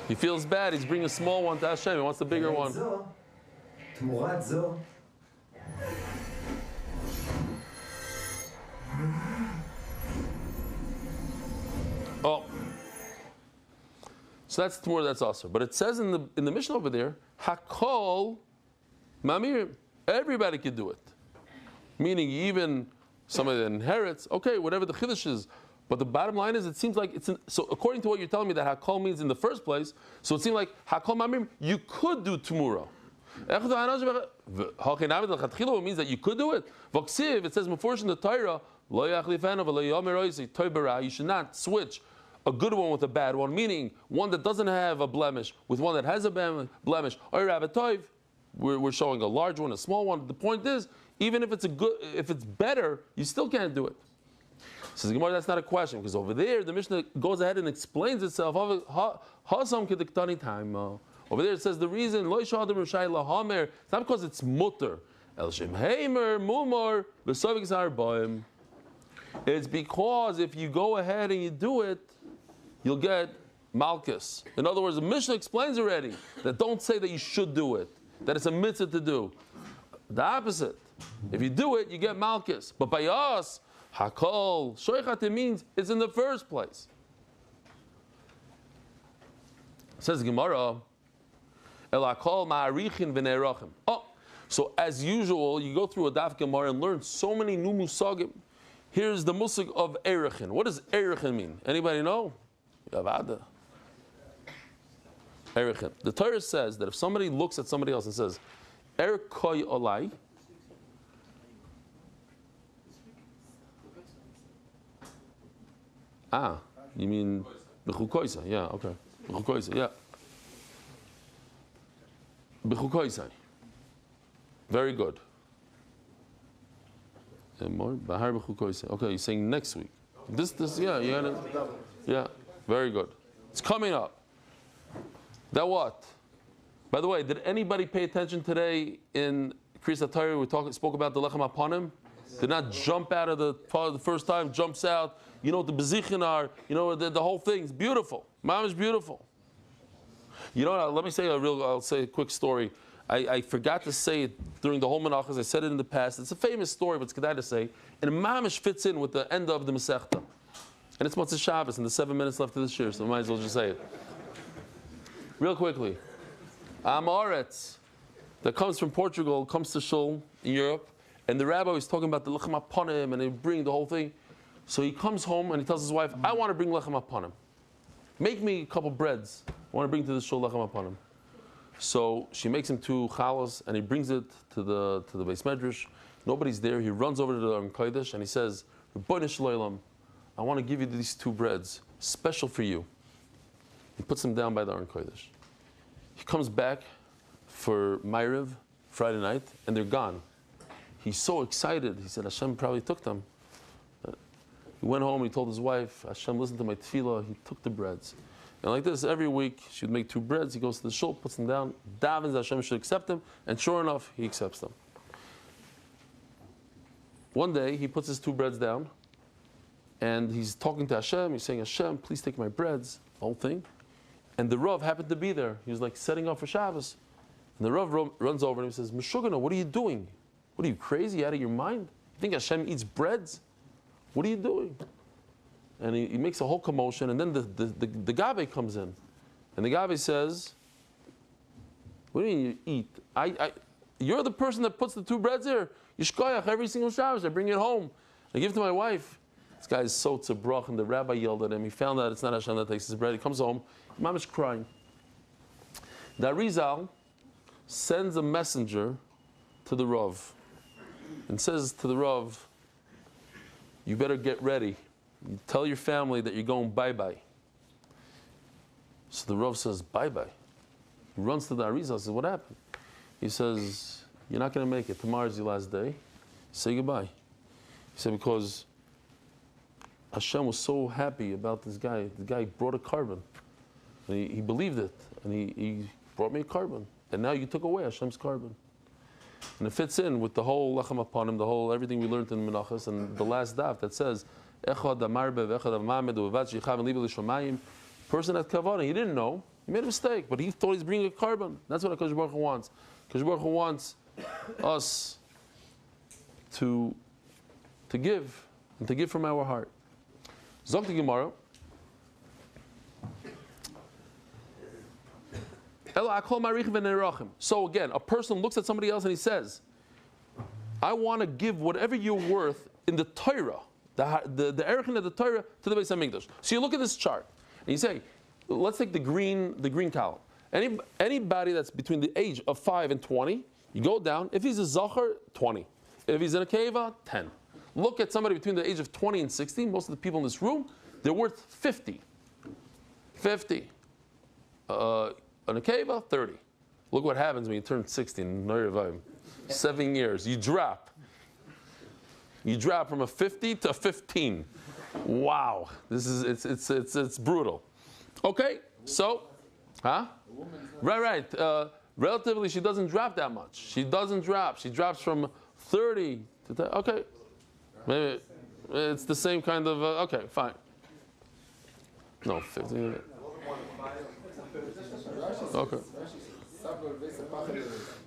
S1: He feels bad. He's bringing a small one to Hashem. He wants the bigger one. Oh. So that's Tmur, that's also. But it says in the Mishnah over there, Hakol Mamirim. Everybody could do it. Meaning even somebody that inherits, okay, whatever the Chiddush is. But the bottom line is, it seems like it's so according to what you're telling me that Hakol means in the first place, so it seems like Hakol Mamirim, you could do Tmura. It means that you could do it. Voksiv, it says Meforsh in the Torah, you should not switch a good one with a bad one, meaning one that doesn't have a blemish with one that has a blemish. We're showing a large one, a small one. The point is, even if it's better, you still can't do it. Says Gemara, that's not a question, because over there the Mishnah goes ahead and explains itself. Over there it says the reason it's not because it's mutter. It's because if you go ahead and you do it, you'll get malchus. In other words, the Mishnah explains already that don't say that you should do it, that it's a mitzvah to do. The opposite. If you do it, you get malchus. But by us, hakol shoichat, it means it's in the first place. Says Gemara, el hakol ma'arichin v'ne'erachim. Oh, so as usual, you go through a Daf Gemara and learn so many new musagim. Here's the musag of erichin. What does erichin mean? Anybody know? Yavada. Erichin. The Torah says that if somebody looks at somebody else and says, erikoy olai, you mean b'chukoisa? Yeah, okay. B'chukoisa, yeah. B'chukoisa. Very good. Okay, you're saying next week. Yeah, very good. It's coming up. That what? By the way, did anybody pay attention today in Kriyas HaTorah? We spoke about the lechem hapanim. Did not jump out of the first time, jumps out. You know what the bezichin are. You know the whole thing. It's beautiful. Mom is beautiful. You know what? Let me say I'll say a quick story. I forgot to say it during the whole menachas. I said it in the past. It's a famous story, but it's kedai to say. And mamish fits in with the end of the Masechta. And it's Motzei Shabbos, and the 7 minutes left of this year, so I might as well just say it. Real quickly. Amoretz, that comes from Portugal, comes to Shul in Europe, and the rabbi was talking about the lechem hapanim, and they bring the whole thing. So he comes home and he tells his wife, I want to bring lechem hapanim. Make me a couple breads. I want to bring to the Shul lechem hapanim. So she makes him 2 chalas, and he brings it to the Beis Medrash. Nobody's there. He runs over to the Aron Kodesh and he says, Rebbeinu Shloim, I want to give you these 2 breads, special for you. He puts them down by the Aron Kodesh. He comes back for Ma'ariv, Friday night, and they're gone. He's so excited. He said, Hashem probably took them. He went home, he told his wife, Hashem listened to my tefillah, he took the breads. And like this, every week, she would make 2 breads, he goes to the shul, puts them down, davens Hashem should accept them, and sure enough, he accepts them. One day, he puts his 2 breads down, and he's talking to Hashem, he's saying, Hashem, please take my breads, the whole thing. And the Rav happened to be there. He was like setting up for Shabbos. And the Rav runs over and he says, Meshugana, what are you doing? What are you, crazy, out of your mind? You think Hashem eats breads? What are you doing? And he makes a whole commotion, and then the Gabe comes in. And the Gabe says, what do you mean you eat? You're the person that puts the 2 breads here. Yishkoyach, every single Shabbos, I bring it home. I give it to my wife. This guy is so tzebrach, and the rabbi yelled at him. He found out it's not Hashem that takes his bread. He comes home, Mom is crying. The Arizal sends a messenger to the Rav and says to the Rav, you better get ready. You tell your family that you're going bye-bye. So the Rav says, bye-bye. He runs to the Arizal and says, what happened? He says, you're not going to make it. Tomorrow's your last day. Say goodbye. He said, because Hashem was so happy about this guy. The guy brought a carbon. And he believed it. And he brought me a carbon. And now you took away Hashem's carbon. And it fits in with the whole lechem hapanim, the whole everything we learned in Menachos, and the last daf that says, Echad amarbe v'echad amamed u'vat shichav and liba l'shamayim. Person at Kavanah, he didn't know. He made a mistake, but he thought he's bringing a carbon. That's what HaKadosh Baruch Hu wants. HaKadosh Baruch Hu wants us to give, and to give from our heart. Zok the Gemara. So again, a person looks at somebody else and he says, I want to give whatever you're worth in the Torah, the erichin of the Torah, to the Beis HaMikdash. So you look at this chart and you say, let's take the green column. Anybody that's between the age of 5 and 20, you go down. If he's a Zachar, 20. If he's in a Keva, 10. Look at somebody between the age of 20 and 60. Most of the people in this room, they're worth 50. 50. On a Keva, 30. Look what happens when you turn 60 in 7 years. You drop. You drop from a 50 to a 15. Wow. It's brutal. Okay, so, Right. Relatively, she doesn't drop that much. She doesn't drop. She drops from 30 to 10. Okay. Maybe it's the same kind of, okay, fine. No, 50. Okay.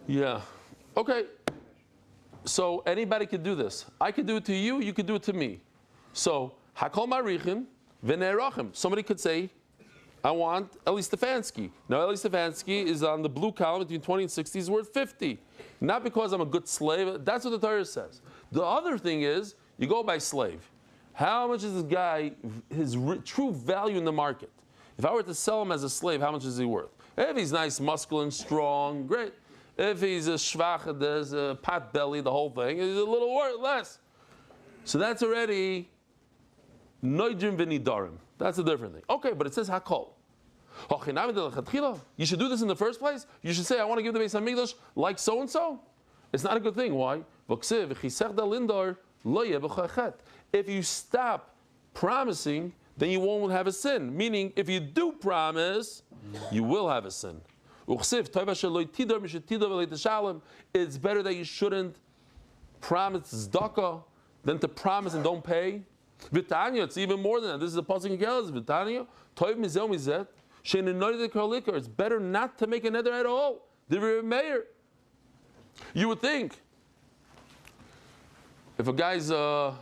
S1: Yeah. Okay. So anybody could do this. I could do it to you, you could do it to me. So, hakol marichin, v'ne'erachim. Somebody could say, I want Eli Stefansky. Now, Eli Stefansky is on the blue column between 20 and 60. He's worth 50. Not because I'm a good slave. That's what the Torah says. The other thing is, you go by slave. How much is this guy, his true value in the market? If I were to sell him as a slave, how much is he worth? If he's nice, muscular, and strong, great. If he's a shvach, there's a pot belly, the whole thing, he's a little worth less. So that's already noidrim v'nidarim. That's a different thing. Okay, but it says hakol. You should do this in the first place. You should say, I want to give the Beis Hamikdash like so and so. It's not a good thing. Why? If you stop promising, then you won't have a sin. Meaning, if you do promise, you will have a sin. It's better that you shouldn't promise tzedakah than to promise and don't pay. Vitanya, it's even more than that. This is a pasuk in Gehazi. Vitanya, toiv mizel mizet, she'en noided karlikar. It's better not to make a neder at all. Divrei Meir. You would think if a guy's if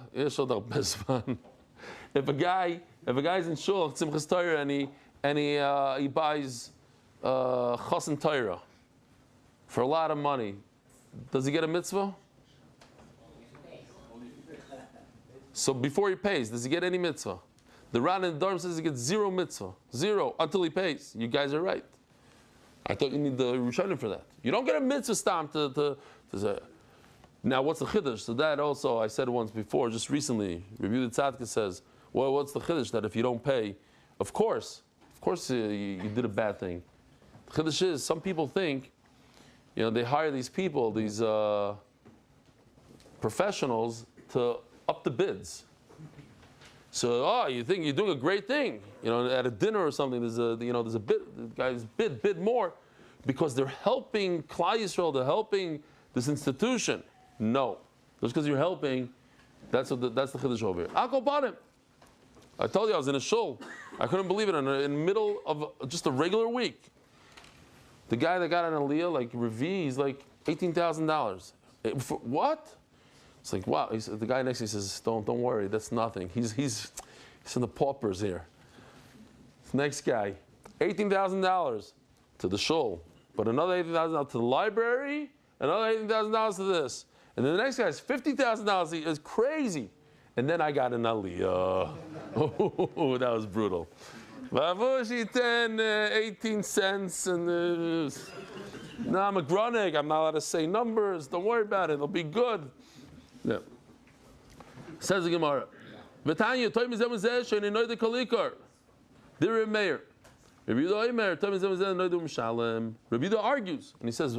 S1: a guy's in shul Simchas Torah and he buys Chosin Torah for a lot of money, does he get a mitzvah? So before he pays, does he get any mitzvah? The Ran in the Dharm says he gets zero mitzvah. Zero, until he pays. You guys are right. I thought you need the Rishonim for that. You don't get a mitzvah stamp to say. Now, what's the chiddush? So that also, I said once before, just recently, Review the Tzadka says, well, what's the chiddush? That if you don't pay, of course you did a bad thing. The chiddush is, some people think, they hire these people, these professionals to up the bids. So, you think you're doing a great thing, at a dinner or something. There's a bid. The guys bid more, because they're helping Klal Yisrael. They're helping this institution. No, just because you're helping, that's the chiddush over here. I'll go bought him. I told you I was in a shul. I couldn't believe it. In the middle of just a regular week, the guy that got an aliyah, like Revi, he's like $18,000. What? It's like, wow. The guy next to me says, don't worry, that's nothing. He's in the paupers here. This next guy, $18,000 to the shul, but another $18,000 to the library, another $18,000 to this. And then the next guy's $50,000. It's crazy. And then I got an aliyah. Oh, that was brutal. 18 cents. And no, I'm a gronig. I'm not allowed to say numbers. Don't worry about it. It'll be good. Yeah. Says the Gemara. V'tanya, toy mizeh mizeh, she'en noideh kalikar. Divrei Meir. Rabbi Yehuda Omer, toy mizeh mizeh, noideh mishalem. Rabbi Yehuda argues, and he says,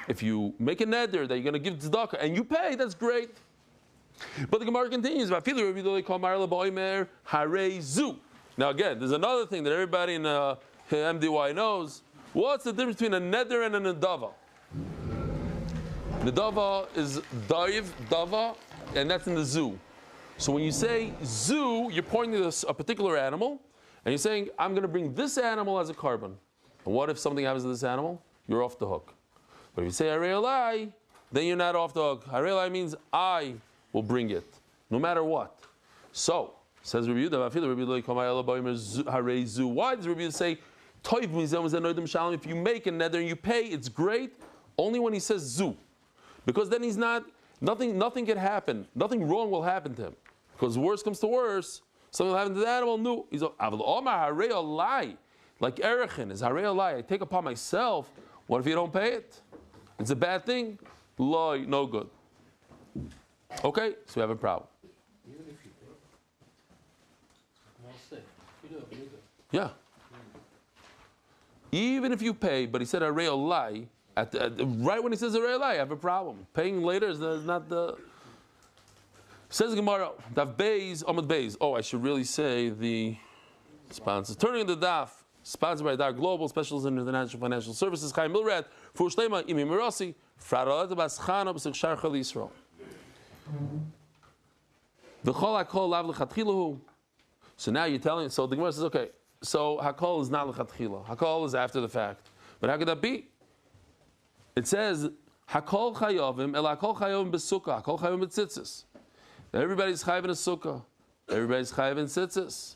S1: if you make a neder that you're going to give tzedakah and you pay, that's great. But the Gemara continues. Now again, there's another thing that everybody in MDY knows. What's the difference between a neder and a nedava? Nedava is dava, and that's in the zoo. So when you say zoo, you're pointing to a particular animal, and you're saying, I'm going to bring this animal as a carbon. And what if something happens to this animal? You're off the hook. But if you say Harei Elai, then you're not off the hook. Harei Elai means I will bring it, no matter what. So, says Rabbi Yehuda, why does Rabbi Yehuda say, if you make a neder and you pay, it's great, only when he says zu. Because then he's not, nothing can happen, nothing wrong will happen to him. Because worse comes to worse, something will happen to the animal, no. He's like Harei Elai, like Erechin, is Harei Elai, I take upon myself, what if you don't pay it? It's a bad thing? Loi, no good. Okay, so we have a problem.
S3: Even if you pay.
S1: Yeah. Even if you pay, but he said Harei Elai, right when he says Harei Elai, I have a problem. Paying later is not the... Says the Gemara, Daf Beis, Amud Beis. Oh, I should really say the sponsors. Turning the Daf, sponsored by Dar Global, Specialists in International Financial Services, Chaim Milrad, Fushlema, Imi Mirasi, Fradolet Baschana, B'Sik Shar Chal Yisrael. V'chol HaKol Lav L'Chatchilahu. So now you're telling, so the Gemara says, okay, so HaKol is not L'Chatchila. HaKol is after the fact. But how could that be? It says, Hakol chayovim, el hakol chayovim besukkah, hakol chayovim betzitzis. Everybody's chayav in a sukkah. Everybody's chayav in tzitzis.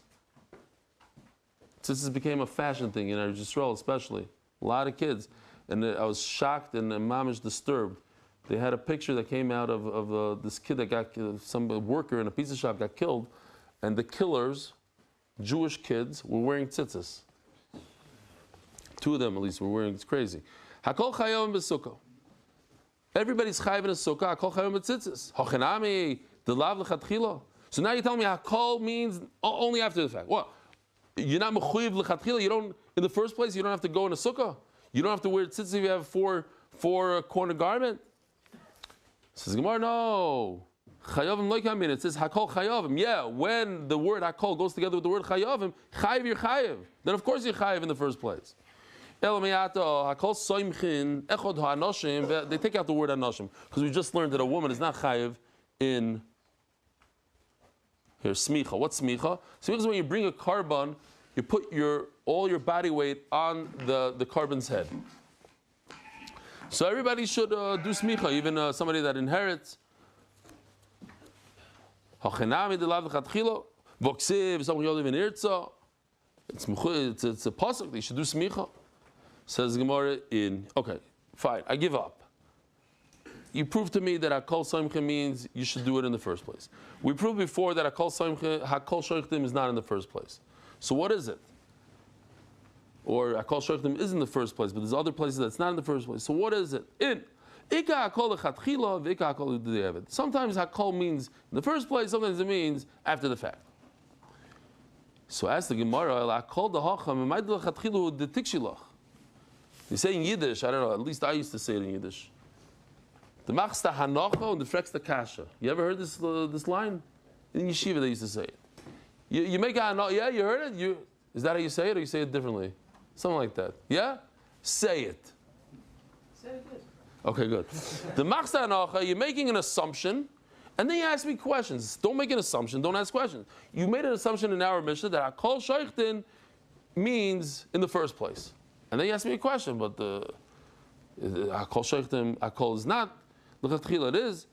S1: Tzitzis became a fashion thing in Eretz Yisrael, especially. A lot of kids. And I was shocked and mamish disturbed. They had a picture that came out of this kid that got some worker in a pizza shop got killed, and the killers, Jewish kids, were wearing tzitzis. 2 of them at least were wearing. It's crazy. Hakol chayovim besukkah. Everybody's chayav in a sukkah. Hakol chayovim betzitzis. Hochenami delav lechatchila. So now you're telling me hakol means only after the fact. What? You're not mechuyev lechatchila. You don't. In the first place, you don't have to go in a sukkah. You don't have to wear tzitzis if you have four corner garment. Says Gemara, no. Chayovim loikamin. It says hakol chayovim. Yeah, when the word hakol goes together with the word chayovim, chayiv you're chayiv. Then of course you're chayiv in the first place. Hakol soimchin echod ha'anoshim. They take out the word anoshim because we just learned that a woman is not chayiv in here smicha. What's smicha? Smicha is when you bring a carbon, you put all your body weight on the carbon's head. So everybody should do smicha, even somebody that inherits. Hachenami delav lechatchila, voksiv somebody yoliv in irtza. It's a pasuk. They should do smicha. Says Gemara okay, fine. I give up. You proved to me that hakol soimcha means you should do it in the first place. We proved before that hakol shoichtim is not in the first place. So what is it? Or hakol shoichtim is in the first place, but there's other places that's not in the first place. So what is it? Ika hakol lechatchila, v'ika hakol l'diavad. Sometimes hakol means in the first place, sometimes it means after the fact. So ask the Gemara, hakol dehacham, emay lechatchilu detikshilach. You say in Yiddish, I don't know, at least I used to say it in Yiddish. The machsta hanocha and the freksta kasha. You ever heard this line? In yeshiva they used to say it. You make a hanocha, yeah, you heard it? Is that how you say it, or you say it differently? Something like that. Yeah? Say it.
S3: Say it good.
S1: Okay, good. The machsta hanocha, you're making an assumption, and then you ask me questions. Don't make an assumption, don't ask questions. You made an assumption in our Mishnah that hakol shaychtin means in the first place. And then you ask me a question, but hakol shaychtim, hakol is not. L'chatchila it is.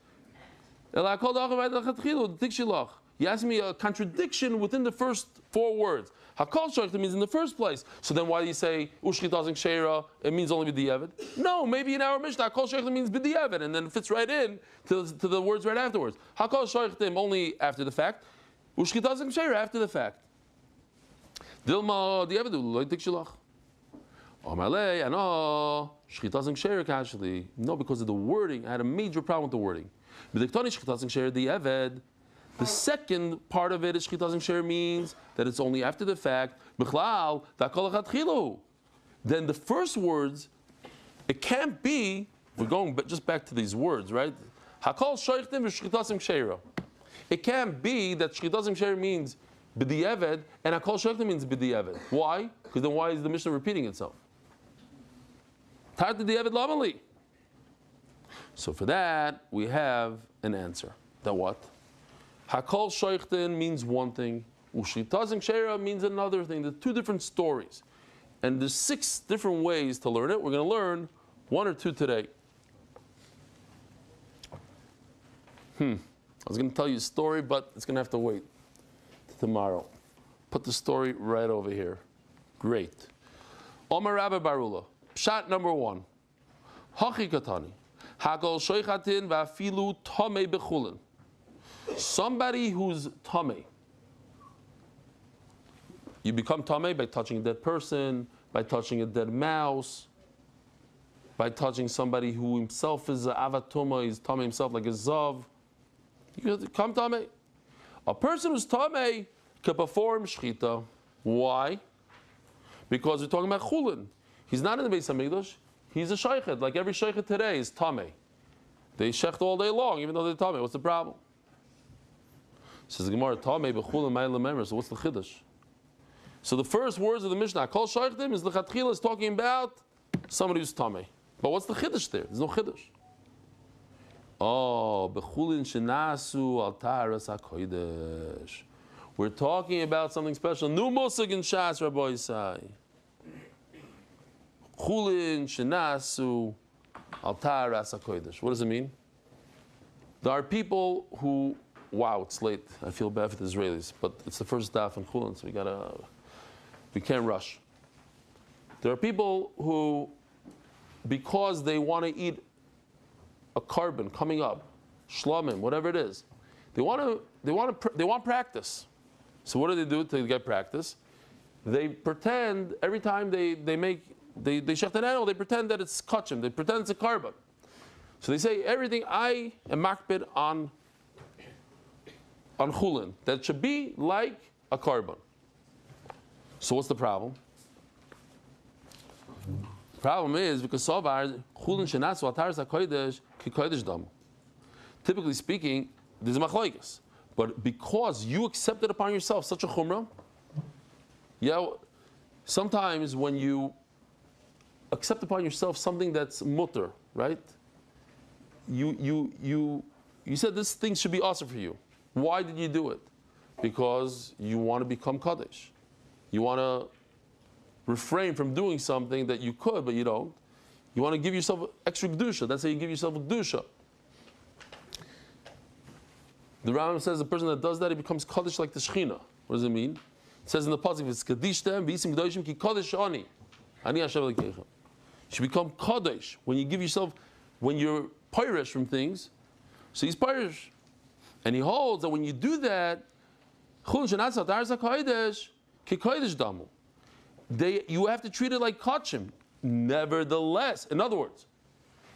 S1: You ask me a contradiction within the first 4 words. Hakol shaychtim means in the first place. So then why do you say ushchitazing sheira? It means only b'diavad. No, maybe in our Mishnah hakol shaychtim means b'diavad, and then it fits right in to the words right afterwards. Hakol shaychtim only after the fact. Ushchitazing sheira after the fact. Dilma diavad lo tikshilach. I know, actually. No, because of the wording. I had a major problem with the wording. The second part of it is shchitazing sheir means that it's only after the fact. Then the first words, it can't be, we're going just back to these words, right? It can't be that shchitazing sheir means b'di'eved and hakol shaychtim means b'di'eved. Why? Because then why is the Mishnah repeating itself? So for that, we have an answer. That what? Hakol shoichtin means one thing. Ushitazing sheira means another thing. There's 2 different stories. And there's 6 different ways to learn it. We're going to learn 1 or 2 today. I was going to tell you a story, but it's going to have to wait till tomorrow. Put the story right over here. Great. Omar Rabbi Barula. Pshat number 1. Hachi katani. Hagol shoichatin va'afilu tamei bechulin. Somebody who's tamei. You become tamei by touching a dead person, by touching a dead mouse, by touching somebody who himself is an avatuma, he's tamei himself like a zav. You become tamei. A person who's tamei can perform shchita. Why? Because we're talking about chulin. He's not in the Beis Hamikdash. He's a sheichet. Like every sheichet today is tamei. They shecht all day long, even though they're tamei. What's the problem? Says the Gemara, tamei b'chulin ma'il lememer. So what's the chiddush? So the first words of the Mishnah, kol sheichtim, is l'chatchila is talking about somebody who's tamei. But what's the chiddush there? There's no chiddush. Oh, b'chulin shenasu al taras hakodesh. We're talking about something special. New musig in Shas, Rabbi Yisai. Chulin shenasu Altar Asa Kodesh. What does it mean? There are people who, wow, it's late. I feel bad for the Israelis, but it's the first daf in Chullin, so we can't rush. There are people who, because they want to eat a carbon coming up, shlamim, whatever it is, they want practice. So what do to get practice? They pretend every time they shech an animal, they pretend that it's kachim, they pretend it's a carbon. So they say everything I am makbid on Chullin, that should be like a carbon. So what's the problem? The problem is because Chullin shenatzu ataras hakodesh ki kodesh dam. Typically speaking, there's a machlokes, but because you accepted upon yourself such a chumrah, sometimes when you accept upon yourself something that's mutter, right? You said this thing should be awesome for you. Why did you do it? Because you want to become kaddish. You want to refrain from doing something that you could, but you don't. You want to give yourself extra kedusha. That's how you give yourself a kedusha. The Rambam says the person that does that, he becomes kaddish like the Shechina. What does it mean? It says in the pasuk, "It's kadishtem v'isim kedoshim ki kaddish ani Hashem Elokeichem." You should become kaddish when you give yourself, when you're pirish from things. So he's pirish, and he holds that when you do that, you have to treat it like kachim. Nevertheless, in other words,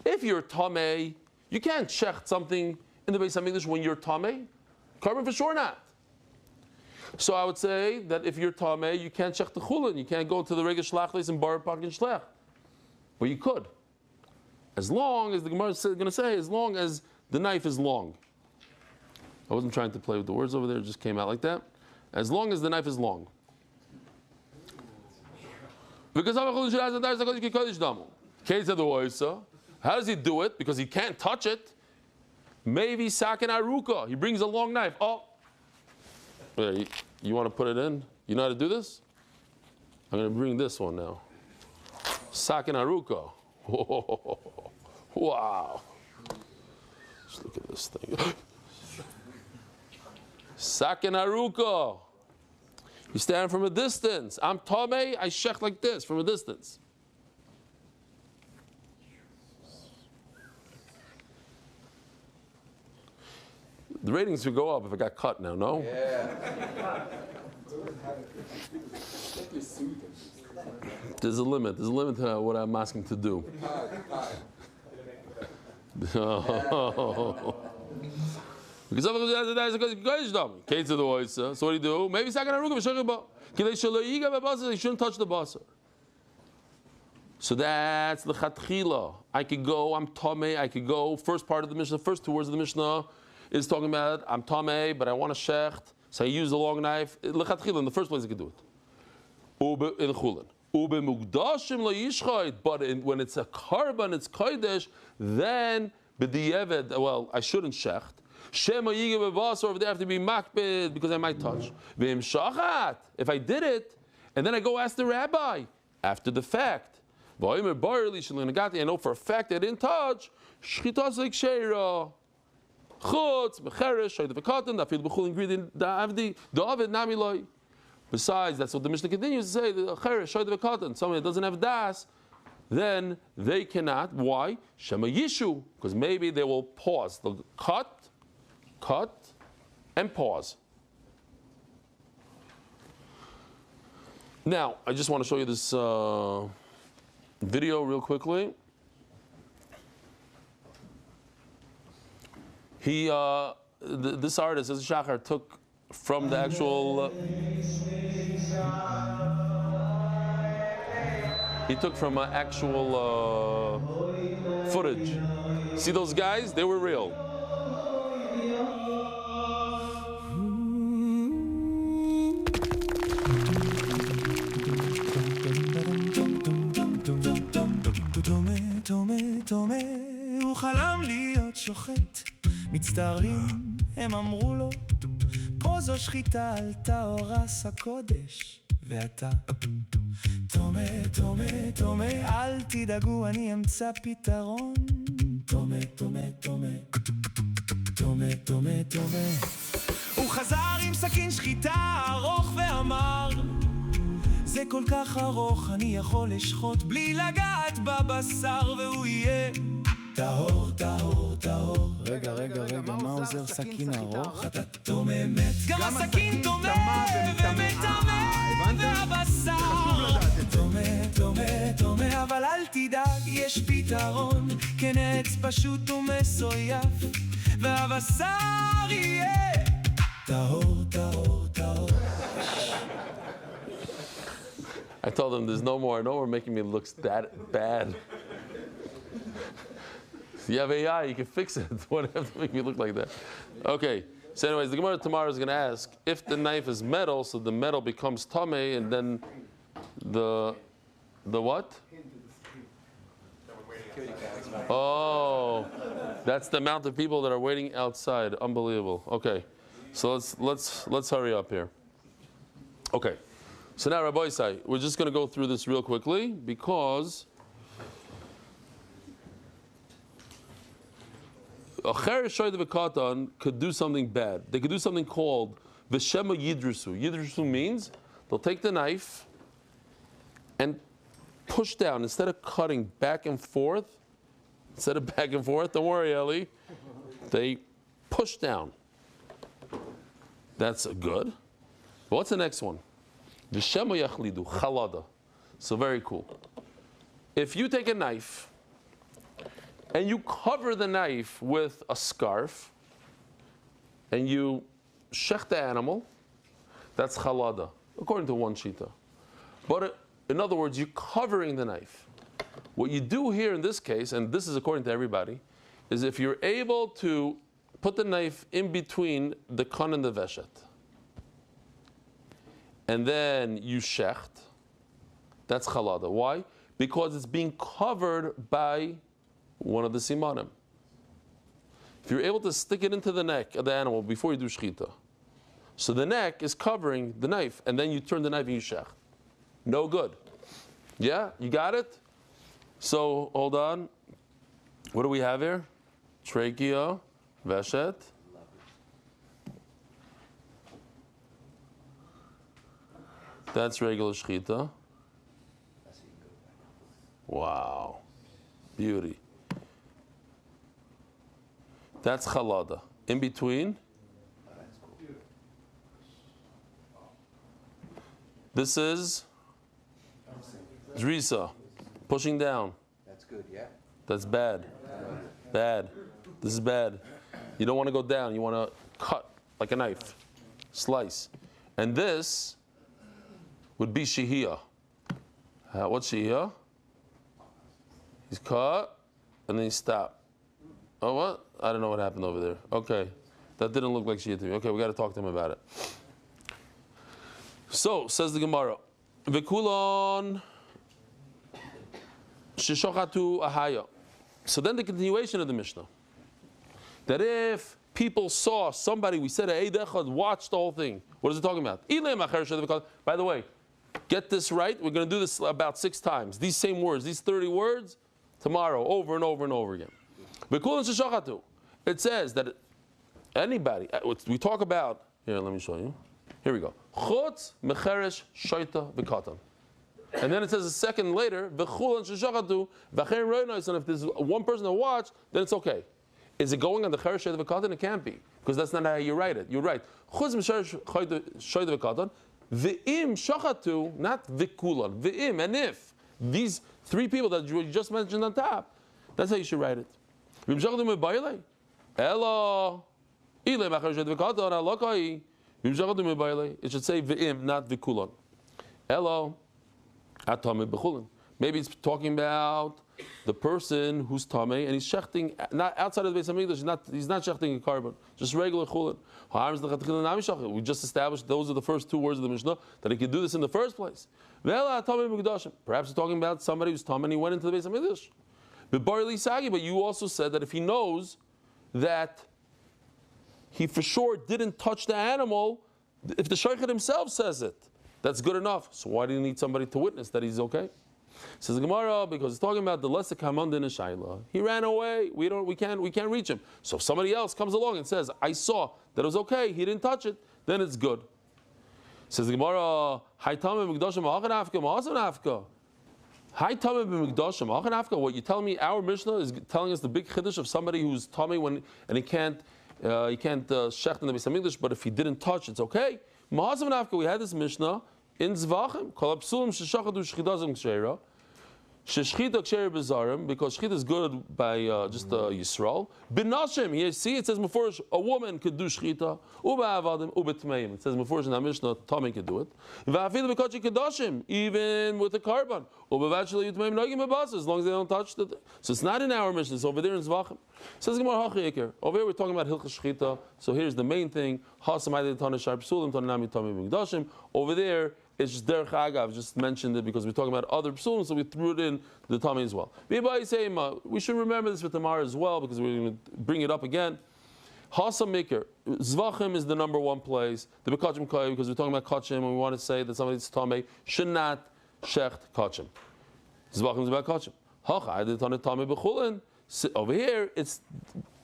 S1: if you're tamei, you can't shecht something in the Beis HaMikdash when you're tamei. Carbon for sure not. So I would say that if you're tamei, you can't shecht the chulin. You can't go to the regular shlachlis and bar pak and shlech. But you could, as long as the Gemara is going to say, as long as the knife is long. I wasn't trying to play with the words over there; it just came out like that. As long as the knife is long. Because how does he do it? Because he can't touch it. Maybe sakin aruka. He brings a long knife. Oh, you want to put it in? You know how to do this? I'm going to bring this one now. Sakin aruka. Wow. Just look at this thing. Sakin aruka. You stand from a distance. I'm tamei, I shech like this from a distance. The ratings would go up if it got cut now, no? Yeah. There's a limit to what I'm asking to do. Because so what do you do? Maybe he shouldn't touch the basar. So that's the chatchila. I could go, I'm tamei, I could go. First part of the Mishnah, first two words of the Mishnah is talking about I'm tamei, but I want to shecht. So I use the long knife. L'chatchila, in the first place I could do it. In Chullin. But when it's a carbon, it's kodesh, then b'di'eved, well, I shouldn't shecht. Shema yigav b'basar, over there I have to be makbid because I might touch. V'im shachat, if I did it, and then I go ask the rabbi after the fact. V'omer barli sh'linagati, I know for a fact I didn't touch. Shchitas like sheira. Chutz b'cheresh shoyde v'katan dafil b'chul ingredient da'avdi da'avid namiloi. Besides, that's what the Mishnah continues to say. The cheresh shoyde v'katan, someone that doesn't have das, then they cannot. Why? Shema yishu, because maybe they will pause. They'll cut, and pause. Now, I just want to show you this video real quickly. This artist, this Shachar, took from the actual. He took from actual footage. See those guys? They were real.
S8: הוא חלם להיות שוחט, מצטערים, הם אמרו לו, פה זו שחיטה על טהורס הקודש, ואתה תומה, תומה, תומה, אל תדאגו, אני אמצא פתרון. תומה, תומה, תומה, תומה, תומה, תומה. הוא חזר עם סכין שחיטה ארוך ואמר, זה כל כך ארוך, אני יכול לשחוט בלי לגעת בבשר, והוא יהיה טהור, טהור, טהור. רגע, מה עוזר סכין ארוך? אתה תומה מת. גם הסכין תומה ומטמא, והבשר תומה, אבל אל תדאג, יש פתרון. כן, עץ פשוט ומסויף, והבשר יהיה טהור, טהור, טהור.
S1: I told them there's no more making me look that bad. You have AI, you can fix it. Don't have to make me look like that. Okay, so anyways, the Gemara tomorrow is going to ask, if the knife is metal, so the metal becomes tameh, and then the what? Oh, that's the amount of people that are waiting outside. Unbelievable. Okay, so let's hurry up here. Okay, so now Rabbi Isai, we're just going to go through this real quickly because a cheresh shoyde v'katan could do something bad. They could do something called v'shema yidrusu. Yidrusu means they'll take the knife and push down instead of cutting back and forth. Don't worry, Eli. They push down. That's good. But what's the next one? V'shema yachlidu chalada. So very cool. If you take a knife and you cover the knife with a scarf, and you shech the animal, that's chalada, according to one shita. But in other words, you're covering the knife. What you do here in this case, and this is according to everybody, is if you're able to put the knife in between the kan and the veshet, and then you shecht, that's chalada. Why? Because it's being covered by one of the simanim. If you're able to stick it into the neck of the animal before you do shchita, so the neck is covering the knife, and then you turn the knife and you shech. No good. Yeah, you got it? So hold on. What do we have here? Trachea, veshet. That's regular shchita. Wow, beauty. That's chalada. In between, this is drisa, pushing down.
S9: That's good, yeah.
S1: That's bad. Bad. This is bad. You don't want to go down. You want to cut like a knife, slice. And this would be shihiyah. What's shihiyah? He's cut and then he stopped. Oh, what? I don't know what happened over there. Okay. That didn't look like shihiyah to me. Okay, we got to talk to him about it. So, says the Gemara, V'kulon sheshochatu ahaya. So then the continuation of the Mishnah. That if people saw somebody, we said, Eid Echad, watch the whole thing. What is it talking about? By the way, get this right. We're going to do this about 6 times. These same words, these 30 words, tomorrow, over and over and over again. It says that anybody, we talk about, here, let me show you. Here we go. Chutz mecheresh shoita v'katan. And then it says a second later, v'chulan sheshachatu v'chein roinois, and if there's one person to watch, then it's okay. Is it going on the cheresh shoita v'katan? It can't be, because that's not how you write it. You're right. Chutz mecheresh shoita v'katan, v'im shachatu, not v'kulan, v'im, and if these 3 people that you just mentioned on top, that's how you should write it. V'im shachatu me'bayilei, elo, ilei mecheresh shoita v'katan, alokai. It should say v'im, not v'kulon. Hello, atame b'chulin. Maybe it's talking about the person who's tameh and he's shechting not outside of the Beis Hamikdash. He's not shechting a carbon, just regular chulin. We just established those are the first 2 words of the Mishnah that he could do this in the first place. Perhaps he's talking about somebody who's tameh and he went into the Beis Hamikdash. But you also said that if he knows that he for sure didn't touch the animal, if the shaykhid himself says it, that's good enough. So why do you need somebody to witness that he's okay? Says the Gemara, because it's talking about the lesser kamon din shayla. He ran away. We can't reach him. So if somebody else comes along and says, I saw that it was okay, he didn't touch it, then it's good. Says the Gemara, Haytamim Mikdashim Achan Afka, Ma'asan Afka. Haytamim Mikdashim Achan Afka. What you tell me, our Mishnah is telling us the big chiddush of somebody who's tummy and he can't shecht in the Beis Hamikdash, but if he didn't touch, it's okay. Ma'asan Afka. We had this Mishnah in Zvachim, Kol Psulim Sheshachadu Shchidazim Ksheira. Sheshchita ksher bezarim, because shchita is good by just Yisrael. B'nashim, here see it says mefurish a woman could do shchita. Uba avadim, uba tmeim. It says mefurish in the Mishnah, Tommy could do it. V'afilu b'kachi kedashim, even with the carbon. Uba v'achli yutmeim nogim b'basa, as long as they don't touch it. So it's not in our Mishnah. It's over there in Zvachim. Says Gemara Hachi Eker. Over here we're talking about hilchas shchita. So here's the main thing. Hasamayde tana shar psulim tana nami tomei b'mikdashim. Over there. It's just derech agav, just mentioned it because we're talking about other psulim, so we threw it in the tummy as well. We should remember this for tomorrow as well because we're going to bring it up again. Hasa Mikr, Zvachim is the number one place. The Bekachim Koy, because we're talking about Kachim and we want to say that somebody's tummy should not shecht Kachim. Zvachim is about Kachim. Hacha, the tummy b'chulin. Over here, it's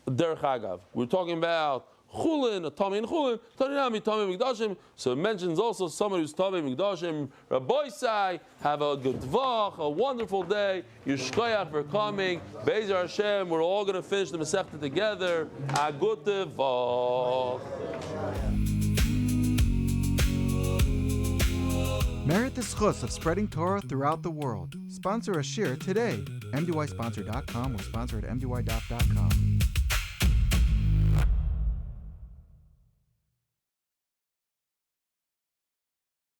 S1: derech agav. We're talking about Chullin, a Tommy and Chullin, Taninami, Tommy Mikdashim. So it mentions also somebody who's Tommy Mikdashim. Rabbi Sai, have a good Voch, a wonderful day. Yishkoyach for coming. Be'ezer Hashem, we're all going to finish the Masechta together. A good Voch.
S9: Merit the schus of spreading Torah throughout the world. Sponsor a shir today. MDYsponsor.com or sponsor at MDYDaf.com.